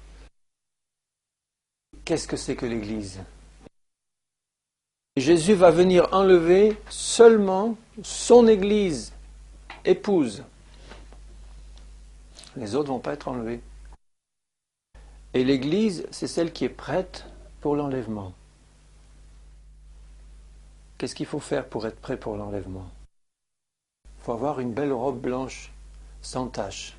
Qu'est-ce que c'est que l'Église ? Jésus va venir enlever seulement son Église, épouse. Les autres ne vont pas être enlevés. Et l'Église, c'est celle qui est prête pour l'enlèvement. Qu'est-ce qu'il faut faire pour être prêt pour l'enlèvement ? Il faut avoir une belle robe blanche, sans tache.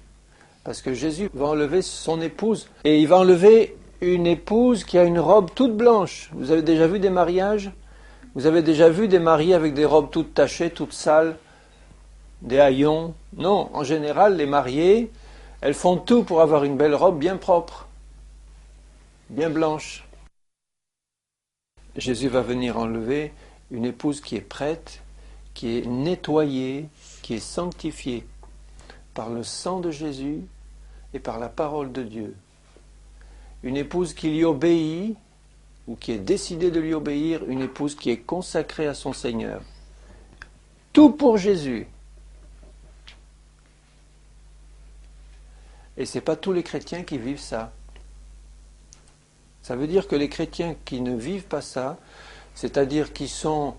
Parce que Jésus va enlever son épouse. Et il va enlever une épouse qui a une robe toute blanche. Vous avez déjà vu des mariages ? Vous avez déjà vu des mariés avec des robes toutes tachées, toutes sales, des haillons? Non, en général, les mariées, elles font tout pour avoir une belle robe bien propre, bien blanche. Jésus va venir enlever une épouse qui est prête, qui est nettoyée, qui est sanctifiée par le sang de Jésus et par la parole de Dieu. Une épouse qui lui obéit, ou qui est décidée de lui obéir, une épouse qui est consacrée à son Seigneur. Tout pour Jésus. Et ce n'est pas tous les chrétiens qui vivent ça. Ça veut dire que les chrétiens qui ne vivent pas ça, c'est-à-dire qui sont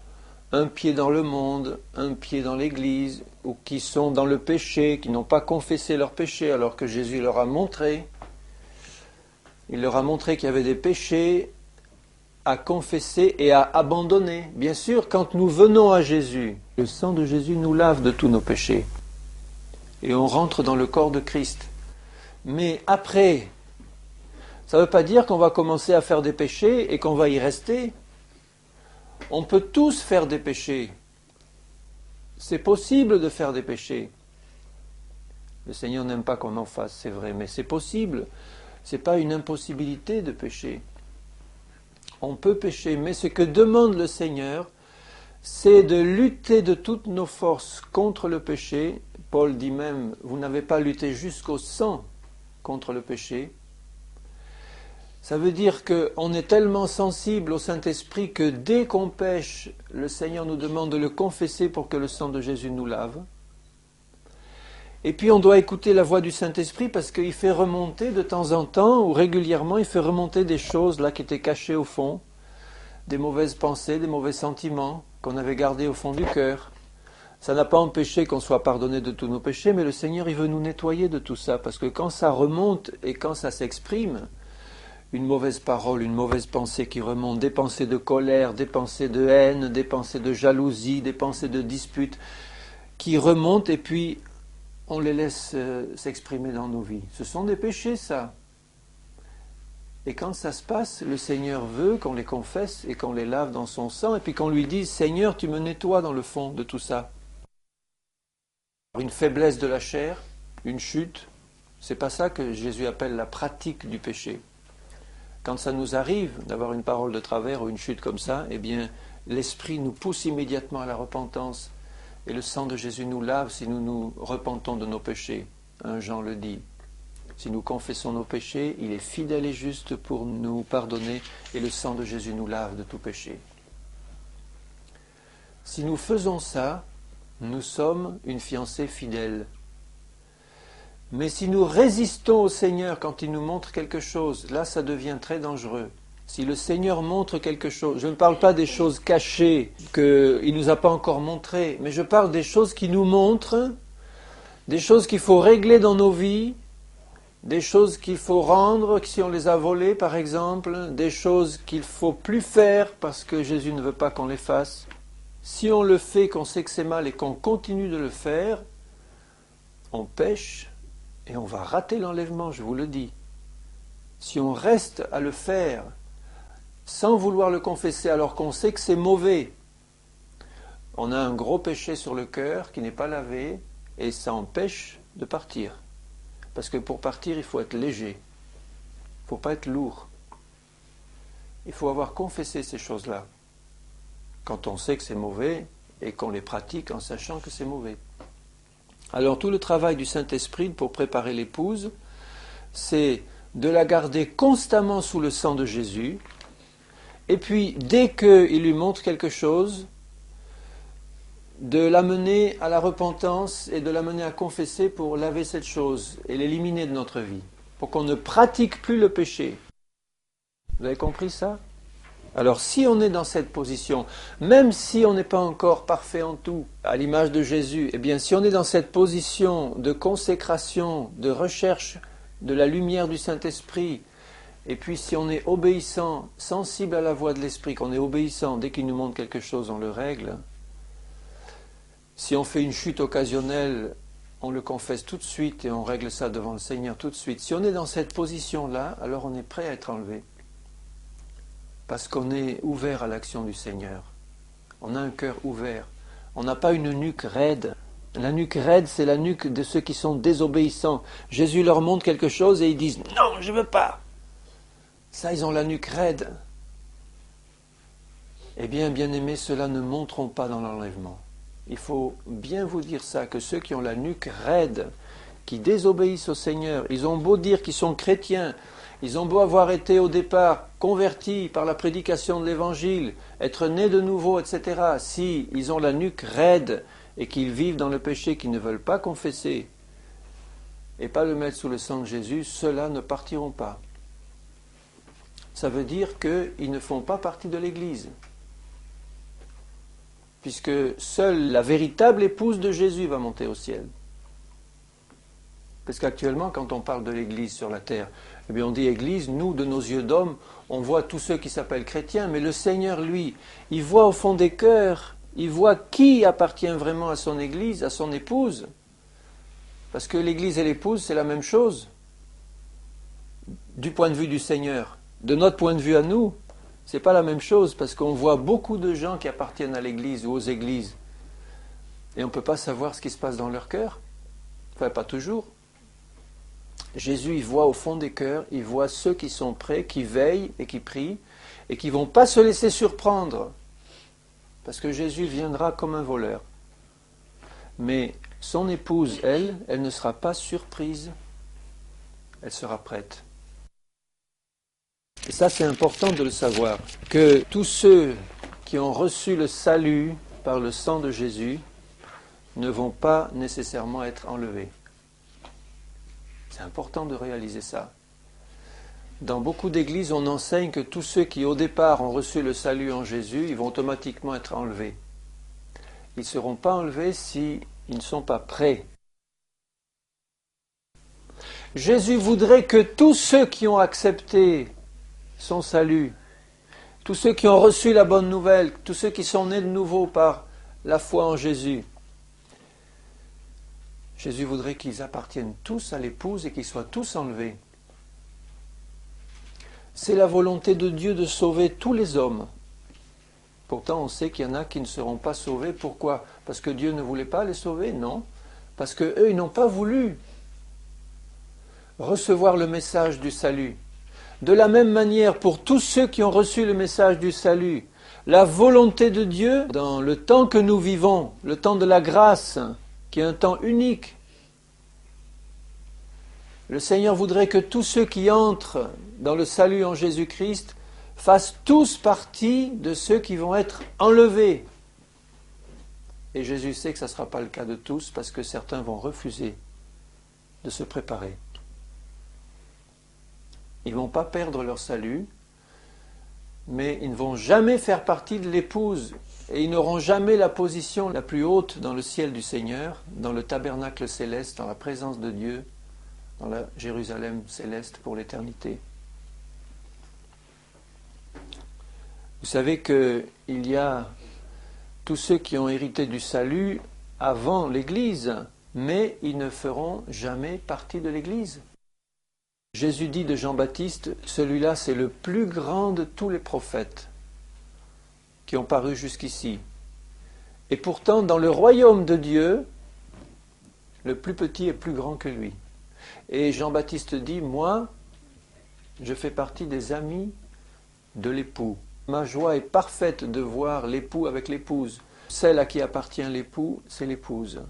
un pied dans le monde, un pied dans l'Église, ou qui sont dans le péché, qui n'ont pas confessé leur péché alors que Jésus leur a montré. Il leur a montré qu'il y avait des péchés à confesser et à abandonner. Bien sûr, quand nous venons à Jésus, le sang de Jésus nous lave de tous nos péchés. Et on rentre dans le corps de Christ. Mais après, ça ne veut pas dire qu'on va commencer à faire des péchés et qu'on va y rester. On peut tous faire des péchés. C'est possible de faire des péchés. Le Seigneur n'aime pas qu'on en fasse, c'est vrai, mais c'est possible. Ce n'est pas une impossibilité de pécher. On peut pécher, mais ce que demande le Seigneur, c'est de lutter de toutes nos forces contre le péché. Paul dit même, vous n'avez pas lutté jusqu'au sang contre le péché. Ça veut dire qu'on est tellement sensible au Saint-Esprit que dès qu'on pêche, le Seigneur nous demande de le confesser pour que le sang de Jésus nous lave. Et puis on doit écouter la voix du Saint-Esprit parce qu'il fait remonter de temps en temps ou régulièrement, il fait remonter des choses là qui étaient cachées au fond, des mauvaises pensées, des mauvais sentiments qu'on avait gardés au fond du cœur, Ça n'a pas empêché qu'on soit pardonné de tous nos péchés, mais le Seigneur, il veut nous nettoyer de tout ça, parce que quand ça remonte et quand ça s'exprime, une mauvaise parole, une mauvaise pensée qui remonte, des pensées de colère, des pensées de haine, des pensées de jalousie, des pensées de dispute, qui remontent et puis on les laisse s'exprimer dans nos vies. Ce sont des péchés, ça. Et quand ça se passe, le Seigneur veut qu'on les confesse et qu'on les lave dans son sang, et puis qu'on lui dise, Seigneur, tu me nettoies dans le fond de tout ça. Une faiblesse de la chair, une chute, c'est pas ça que Jésus appelle la pratique du péché. Quand ça nous arrive d'avoir une parole de travers ou une chute comme ça, eh bien, l'Esprit nous pousse immédiatement à la repentance, et le sang de Jésus nous lave si nous nous repentons de nos péchés. 1 Jean le dit. Si nous confessons nos péchés, il est fidèle et juste pour nous pardonner, et le sang de Jésus nous lave de tout péché. Si nous faisons ça, nous sommes une fiancée fidèle. Mais si nous résistons au Seigneur quand il nous montre quelque chose, là ça devient très dangereux. Si le Seigneur montre quelque chose, je ne parle pas des choses cachées qu'il ne nous a pas encore montrées, mais je parle des choses qui nous montrent, des choses qu'il faut régler dans nos vies, des choses qu'il faut rendre si on les a volées par exemple, des choses qu'il ne faut plus faire parce que Jésus ne veut pas qu'on les fasse. Si on le fait, qu'on sait que c'est mal et qu'on continue de le faire, on pêche et on va rater l'enlèvement, je vous le dis. Si on reste à le faire sans vouloir le confesser alors qu'on sait que c'est mauvais, on a un gros péché sur le cœur qui n'est pas lavé et ça empêche de partir. Parce que pour partir, il faut être léger. Il ne faut pas être lourd. Il faut avoir confessé ces choses-là. Quand on sait que c'est mauvais et qu'on les pratique en sachant que c'est mauvais. Alors tout le travail du Saint-Esprit pour préparer l'épouse, c'est de la garder constamment sous le sang de Jésus. Et puis, dès qu'il lui montre quelque chose, de l'amener à la repentance et de l'amener à confesser pour laver cette chose et l'éliminer de notre vie, pour qu'on ne pratique plus le péché. Vous avez compris ça? Alors si on est dans cette position, même si on n'est pas encore parfait en tout, à l'image de Jésus, eh bien si on est dans cette position de consécration, de recherche de la lumière du Saint-Esprit, et puis si on est obéissant, sensible à la voix de l'Esprit, qu'on est obéissant, dès qu'il nous montre quelque chose, on le règle. Si on fait une chute occasionnelle, on le confesse tout de suite et on règle ça devant le Seigneur tout de suite. Si on est dans cette position-là, alors on est prêt à être enlevé. Parce qu'on est ouvert à l'action du Seigneur. On a un cœur ouvert. On n'a pas une nuque raide. La nuque raide, c'est la nuque de ceux qui sont désobéissants. Jésus leur montre quelque chose et ils disent « Non, je ne veux pas !» Ça, ils ont la nuque raide. Eh bien, bien-aimés, ceux-là ne monteront pas dans l'enlèvement. Il faut bien vous dire ça, que ceux qui ont la nuque raide, qui désobéissent au Seigneur, ils ont beau dire qu'ils sont chrétiens, ils ont beau avoir été au départ convertis par la prédication de l'Évangile, être nés de nouveau, etc. Si ils ont la nuque raide et qu'ils vivent dans le péché, qu'ils ne veulent pas confesser et pas le mettre sous le sang de Jésus, ceux-là ne partiront pas. Ça veut dire qu'ils ne font pas partie de l'Église. Puisque seule la véritable épouse de Jésus va monter au ciel. Parce qu'actuellement, quand on parle de l'Église sur la terre, eh bien on dit Église, nous, de nos yeux d'hommes, on voit tous ceux qui s'appellent chrétiens, mais le Seigneur, lui, il voit au fond des cœurs, il voit qui appartient vraiment à son Église, à son épouse. Parce que l'Église et l'épouse, c'est la même chose, du point de vue du Seigneur. De notre point de vue à nous, c'est pas la même chose, parce qu'on voit beaucoup de gens qui appartiennent à l'Église ou aux églises, et on ne peut pas savoir ce qui se passe dans leur cœur. Enfin, pas toujours. Jésus, il voit au fond des cœurs, il voit ceux qui sont prêts, qui veillent et qui prient, et qui ne vont pas se laisser surprendre, parce que Jésus viendra comme un voleur. Mais son épouse, elle ne sera pas surprise, elle sera prête. Et ça, c'est important de le savoir, que tous ceux qui ont reçu le salut par le sang de Jésus ne vont pas nécessairement être enlevés. C'est important de réaliser ça. Dans beaucoup d'églises, on enseigne que tous ceux qui, au départ, ont reçu le salut en Jésus, ils vont automatiquement être enlevés. Ils ne seront pas enlevés s'ils ne sont pas prêts. Jésus voudrait que tous ceux qui ont accepté son salut, tous ceux qui ont reçu la bonne nouvelle, tous ceux qui sont nés de nouveau par la foi en Jésus, Jésus voudrait qu'ils appartiennent tous à l'épouse et qu'ils soient tous enlevés. C'est la volonté de Dieu de sauver tous les hommes. Pourtant, on sait qu'il y en a qui ne seront pas sauvés. Pourquoi? Parce que Dieu ne voulait pas les sauver? Non. Parce qu'eux, ils n'ont pas voulu recevoir le message du salut. De la même manière, pour tous ceux qui ont reçu le message du salut, la volonté de Dieu, dans le temps que nous vivons, le temps de la grâce, qui est un temps unique, le Seigneur voudrait que tous ceux qui entrent dans le salut en Jésus-Christ fassent tous partie de ceux qui vont être enlevés. Et Jésus sait que ça ne sera pas le cas de tous, parce que certains vont refuser de se préparer. Ils ne vont pas perdre leur salut, mais ils ne vont jamais faire partie de l'épouse, et ils n'auront jamais la position la plus haute dans le ciel du Seigneur, dans le tabernacle céleste, dans la présence de Dieu, dans la Jérusalem céleste pour l'éternité. Vous savez qu'il y a tous ceux qui ont hérité du salut avant l'Église, mais ils ne feront jamais partie de l'Église. Jésus dit de Jean-Baptiste, celui-là c'est le plus grand de tous les prophètes qui ont paru jusqu'ici. Et pourtant, dans le royaume de Dieu, le plus petit est plus grand que lui. Et Jean-Baptiste dit, moi, je fais partie des amis de l'époux. Ma joie est parfaite de voir l'époux avec l'épouse. Celle à qui appartient l'époux, c'est l'épouse.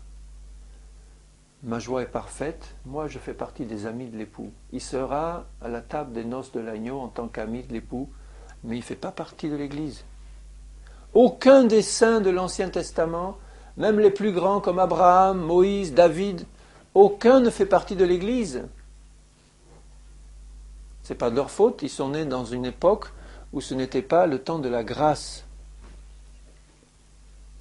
Ma joie est parfaite, moi je fais partie des amis de l'époux. Il sera à la table des noces de l'agneau en tant qu'ami de l'époux, mais il ne fait pas partie de l'Église. Aucun des saints de l'Ancien Testament, même les plus grands comme Abraham, Moïse, David, aucun ne fait partie de l'Église. Ce n'est pas de leur faute, ils sont nés dans une époque où ce n'était pas le temps de la grâce.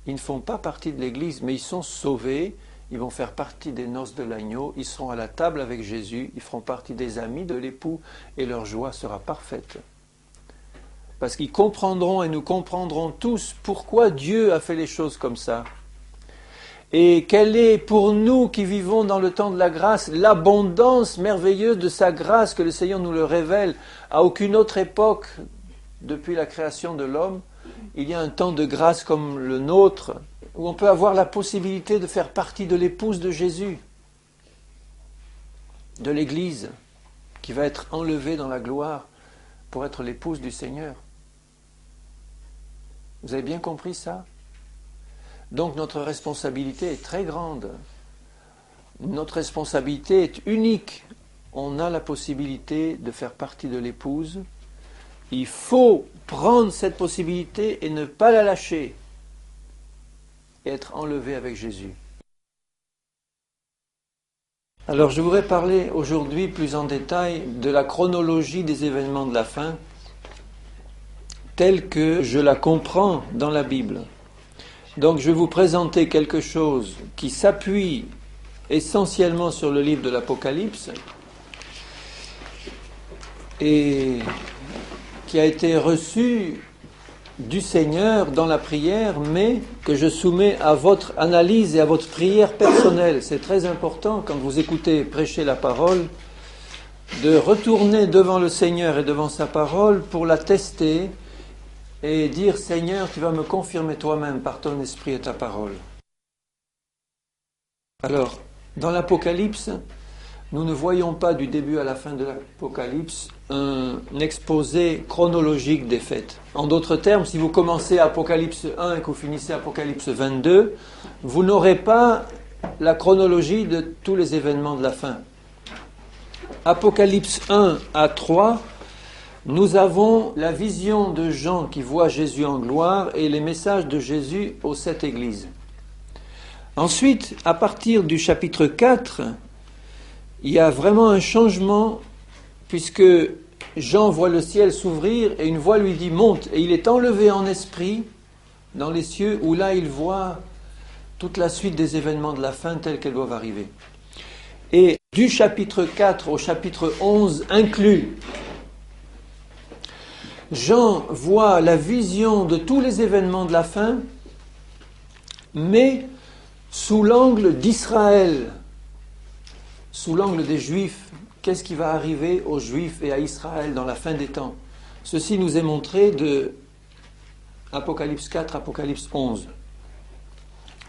Ils ne font pas partie de l'Église, mais ils sont sauvés. Ils vont faire partie des noces de l'agneau, ils seront à la table avec Jésus, ils feront partie des amis de l'époux et leur joie sera parfaite. Parce qu'ils comprendront et nous comprendrons tous pourquoi Dieu a fait les choses comme ça. Et quelle est pour nous qui vivons dans le temps de la grâce l'abondance merveilleuse de sa grâce que le Seigneur nous le révèle. À aucune autre époque, depuis la création de l'homme, il y a un temps de grâce comme le nôtre, où on peut avoir la possibilité de faire partie de l'épouse de Jésus, de l'Église, qui va être enlevée dans la gloire pour être l'épouse du Seigneur. Vous avez bien compris ça? Donc notre responsabilité est très grande. Notre responsabilité est unique. On a la possibilité de faire partie de l'épouse. Il faut prendre cette possibilité et ne pas la lâcher. Et être enlevé avec Jésus. Alors je voudrais parler aujourd'hui plus en détail de la chronologie des événements de la fin, telle que je la comprends dans la Bible. Donc je vais vous présenter quelque chose qui s'appuie essentiellement sur le livre de l'Apocalypse et qui a été reçu du Seigneur dans la prière, mais que je soumets à votre analyse et à votre prière personnelle. C'est très important, quand vous écoutez prêcher la parole, de retourner devant le Seigneur et devant sa parole pour la tester et dire, Seigneur, tu vas me confirmer toi-même par ton esprit et ta parole. Alors, dans l'Apocalypse, nous ne voyons pas du début à la fin de l'Apocalypse un exposé chronologique des faits. En d'autres termes, si vous commencez Apocalypse 1 et que vous finissez Apocalypse 22, vous n'aurez pas la chronologie de tous les événements de la fin. Apocalypse 1 à 3, nous avons la vision de Jean qui voit Jésus en gloire et les messages de Jésus aux 7 églises. Ensuite, à partir du chapitre 4, il y a vraiment un changement puisque Jean voit le ciel s'ouvrir et une voix lui dit « Monte » et il est enlevé en esprit dans les cieux où là il voit toute la suite des événements de la fin tels qu'elles doivent arriver. Et du chapitre 4 au chapitre 11 inclus, Jean voit la vision de tous les événements de la fin, mais sous l'angle d'Israël, sous l'angle des Juifs. Qu'est-ce qui va arriver aux Juifs et à Israël dans la fin des temps? Ceci nous est montré de Apocalypse 4, Apocalypse 11.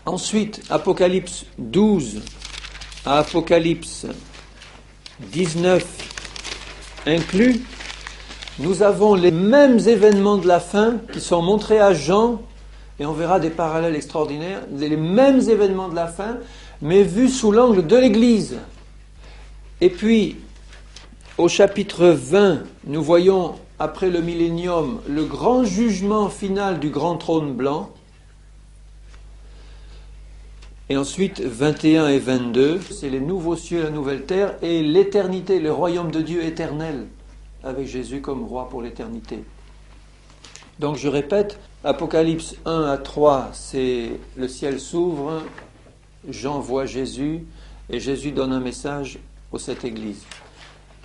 Ensuite, Apocalypse 12 à Apocalypse 19 inclus, nous avons les mêmes événements de la fin qui sont montrés à Jean, et on verra des parallèles extraordinaires, les mêmes événements de la fin, mais vus sous l'angle de l'Église. Et puis, au chapitre 20, nous voyons, après le millénium, le grand jugement final du grand trône blanc. Et ensuite, 21 et 22, c'est les nouveaux cieux et la nouvelle terre, et l'éternité, le royaume de Dieu éternel, avec Jésus comme roi pour l'éternité. Donc je répète, Apocalypse 1 à 3, c'est le ciel s'ouvre, Jean voit Jésus, et Jésus donne un message aux sept églises.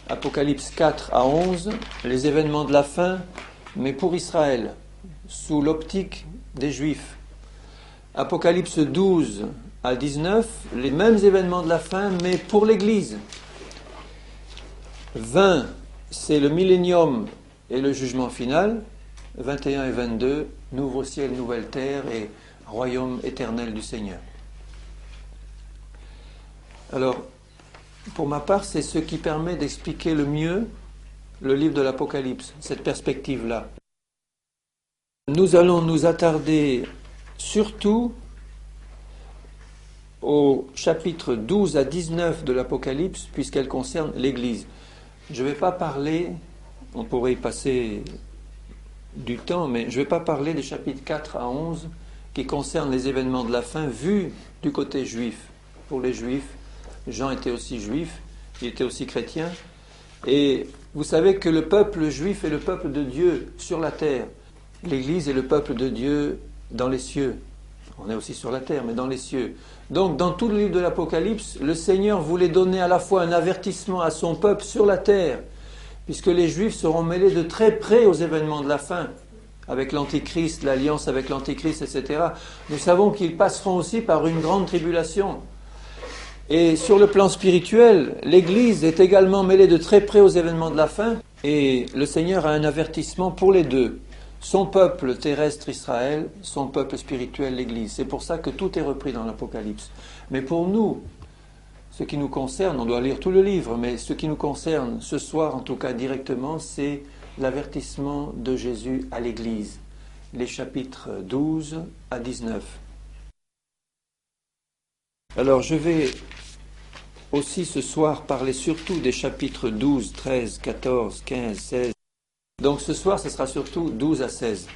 Apocalypse 4 à 11, les événements de la fin, mais pour Israël, sous l'optique des Juifs. Apocalypse 12 à 19, les mêmes événements de la fin, mais pour l'Église. 20, c'est le millénium et le jugement final. 21 et 22, nouveau ciel, nouvelle terre et royaume éternel du Seigneur. Alors, pour ma part, c'est ce qui permet d'expliquer le mieux le livre de l'Apocalypse, cette perspective-là. Nous allons nous attarder surtout au chapitre 12 à 19 de l'Apocalypse, puisqu'elle concerne l'Église. Je ne vais pas parler, on pourrait y passer du temps, mais je ne vais pas parler des chapitres 4 à 11 qui concernent les événements de la fin vus du côté juif. Pour les Juifs, Jean était aussi juif, il était aussi chrétien. Et vous savez que le peuple juif est le peuple de Dieu sur la terre. L'Église est le peuple de Dieu dans les cieux. On est aussi sur la terre, mais dans les cieux. Donc, dans tout le livre de l'Apocalypse, le Seigneur voulait donner à la fois un avertissement à son peuple sur la terre, puisque les Juifs seront mêlés de très près aux événements de la fin, avec l'Antichrist, l'alliance avec l'Antichrist, etc. Nous savons qu'ils passeront aussi par une grande tribulation. Et sur le plan spirituel, l'Église est également mêlée de très près aux événements de la fin, et le Seigneur a un avertissement pour les deux. Son peuple terrestre Israël, son peuple spirituel l'Église. C'est pour ça que tout est repris dans l'Apocalypse. Mais pour nous, ce qui nous concerne, on doit lire tout le livre, mais ce qui nous concerne ce soir, en tout cas directement, c'est l'avertissement de Jésus à l'Église. Les chapitres 12 à 19. Alors je vais aussi ce soir parler surtout des chapitres 12, 13, 14, 15, 16. Donc ce soir, ce sera surtout 12 à 16.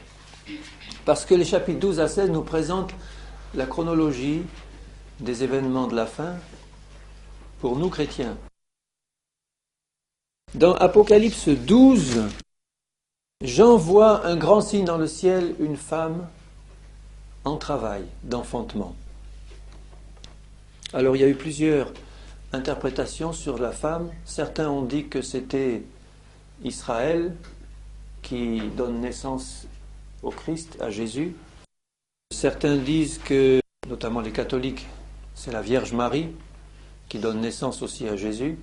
Parce que les chapitres 12 à 16 nous présentent la chronologie des événements de la fin pour nous chrétiens. Dans Apocalypse 12, Jean voit un grand signe dans le ciel, une femme en travail d'enfantement. Alors il y a eu plusieurs interprétations sur la femme. Certains ont dit que c'était Israël qui donne naissance au Christ, à Jésus. Certains disent que, notamment les catholiques, c'est la Vierge Marie qui donne naissance aussi à Jésus.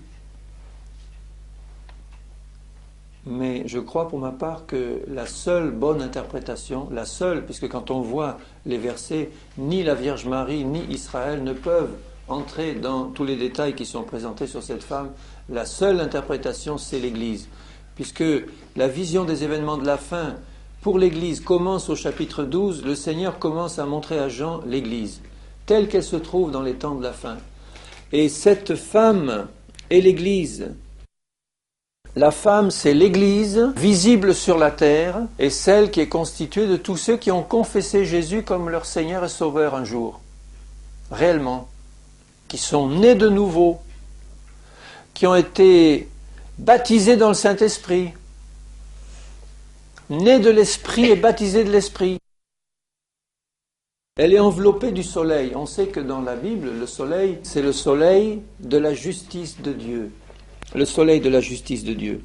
Mais je crois pour ma part que la seule bonne interprétation, la seule, puisque quand on voit les versets, ni la Vierge Marie ni Israël ne peuvent entrer dans tous les détails qui sont présentés sur cette femme, la seule interprétation c'est l'Église. Puisque la vision des événements de la fin pour l'Église commence au chapitre 12, le Seigneur commence à montrer à Jean l'Église, telle qu'elle se trouve dans les temps de la fin. Et cette femme est l'Église. La femme, c'est l'Église, visible sur la terre, et celle qui est constituée de tous ceux qui ont confessé Jésus comme leur Seigneur et Sauveur un jour, réellement, qui sont nés de nouveau, qui ont été baptisés dans le Saint-Esprit, nés de l'Esprit et baptisés de l'Esprit. Elle est enveloppée du soleil. On sait que dans la Bible, le soleil, c'est le soleil de la justice de Dieu. Le soleil de la justice de Dieu.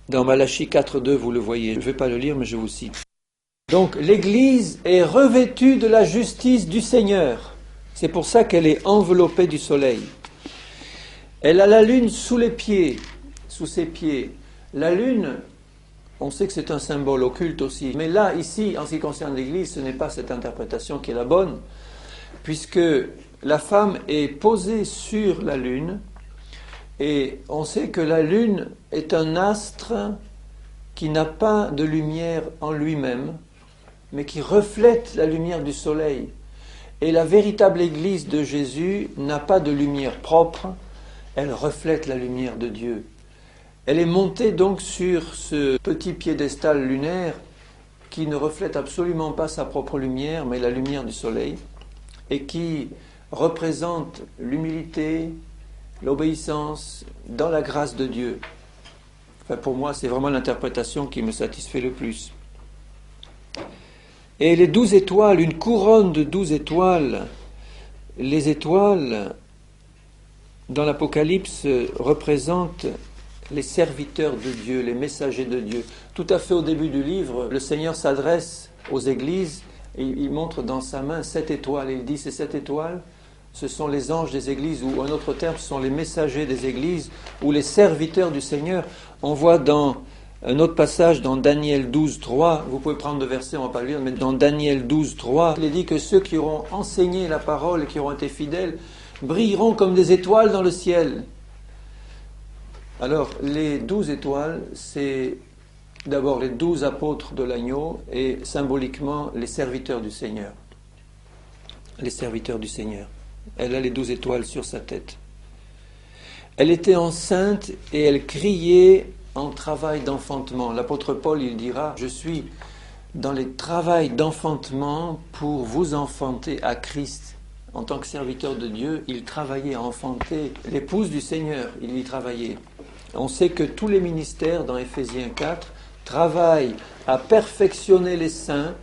Dans Malachie 4.2, vous le voyez. Je ne vais pas le lire, mais je vous cite. Donc, l'Église est revêtue de la justice du Seigneur. C'est pour ça qu'elle est enveloppée du soleil. Elle a la lune sous les pieds, sous ses pieds. La lune, on sait que c'est un symbole occulte aussi. Mais là, ici, en ce qui concerne l'Église, ce n'est pas cette interprétation qui est la bonne, puisque la femme est posée sur la lune, et on sait que la lune est un astre qui n'a pas de lumière en lui-même, mais qui reflète la lumière du soleil. Et la véritable Église de Jésus n'a pas de lumière propre, elle reflète la lumière de Dieu. Elle est montée donc sur ce petit piédestal lunaire qui ne reflète absolument pas sa propre lumière, mais la lumière du soleil, et qui représente l'humilité, l'obéissance dans la grâce de Dieu. Enfin, pour moi, c'est vraiment l'interprétation qui me satisfait le plus. Et les 12 étoiles, une couronne de 12 étoiles, les étoiles, dans l'Apocalypse, représentent les serviteurs de Dieu, les messagers de Dieu. Tout à fait au début du livre, le Seigneur s'adresse aux églises, et il montre dans sa main 7 étoiles, et il dit ces 7 étoiles, ce sont les anges des églises, ou un autre terme, ce sont les messagers des églises, ou les serviteurs du Seigneur. On voit dans un autre passage dans Daniel 12, 3, vous pouvez prendre le verset, on ne va pas le lire, mais dans Daniel 12, 3, il est dit que ceux qui auront enseigné la parole et qui auront été fidèles brilleront comme des étoiles dans le ciel. Alors, les 12 étoiles, c'est d'abord les 12 apôtres de l'agneau et symboliquement les serviteurs du Seigneur. Les serviteurs du Seigneur. Elle a les 12 étoiles sur sa tête. Elle était enceinte et elle criait en travail d'enfantement. L'apôtre Paul, il dira, je suis dans les travails d'enfantement pour vous enfanter à Christ. En tant que serviteur de Dieu, il travaillait à enfanter l'épouse du Seigneur, il y travaillait. On sait que tous les ministères dans Éphésiens 4 travaillent à perfectionner les saints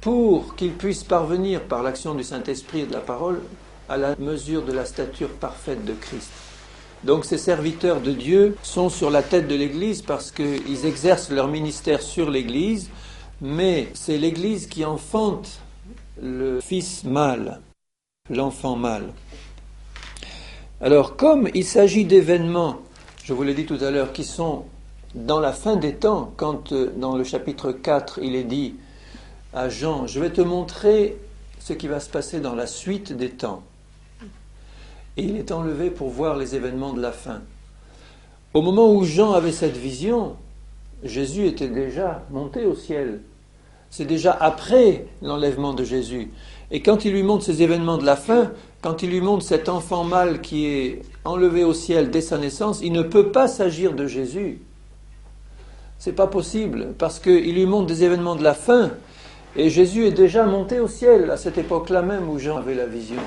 pour qu'ils puissent parvenir par l'action du Saint-Esprit et de la parole à la mesure de la stature parfaite de Christ. Donc ces serviteurs de Dieu sont sur la tête de l'Église parce qu'ils exercent leur ministère sur l'Église, mais c'est l'Église qui enfante le fils mâle, l'enfant mâle. Alors comme il s'agit d'événements, je vous l'ai dit tout à l'heure, qui sont dans la fin des temps, quand dans le chapitre 4 il est dit à Jean, je vais te montrer ce qui va se passer dans la suite des temps. Et il est enlevé pour voir les événements de la fin. Au moment où Jean avait cette vision, Jésus était déjà monté au ciel. C'est déjà après l'enlèvement de Jésus. Et quand il lui montre ces événements de la fin, quand il lui montre cet enfant mâle qui est enlevé au ciel dès sa naissance, il ne peut pas s'agir de Jésus. C'est pas possible, parce qu'il lui montre des événements de la fin, et Jésus est déjà monté au ciel à cette époque-là même où Jean avait la vision.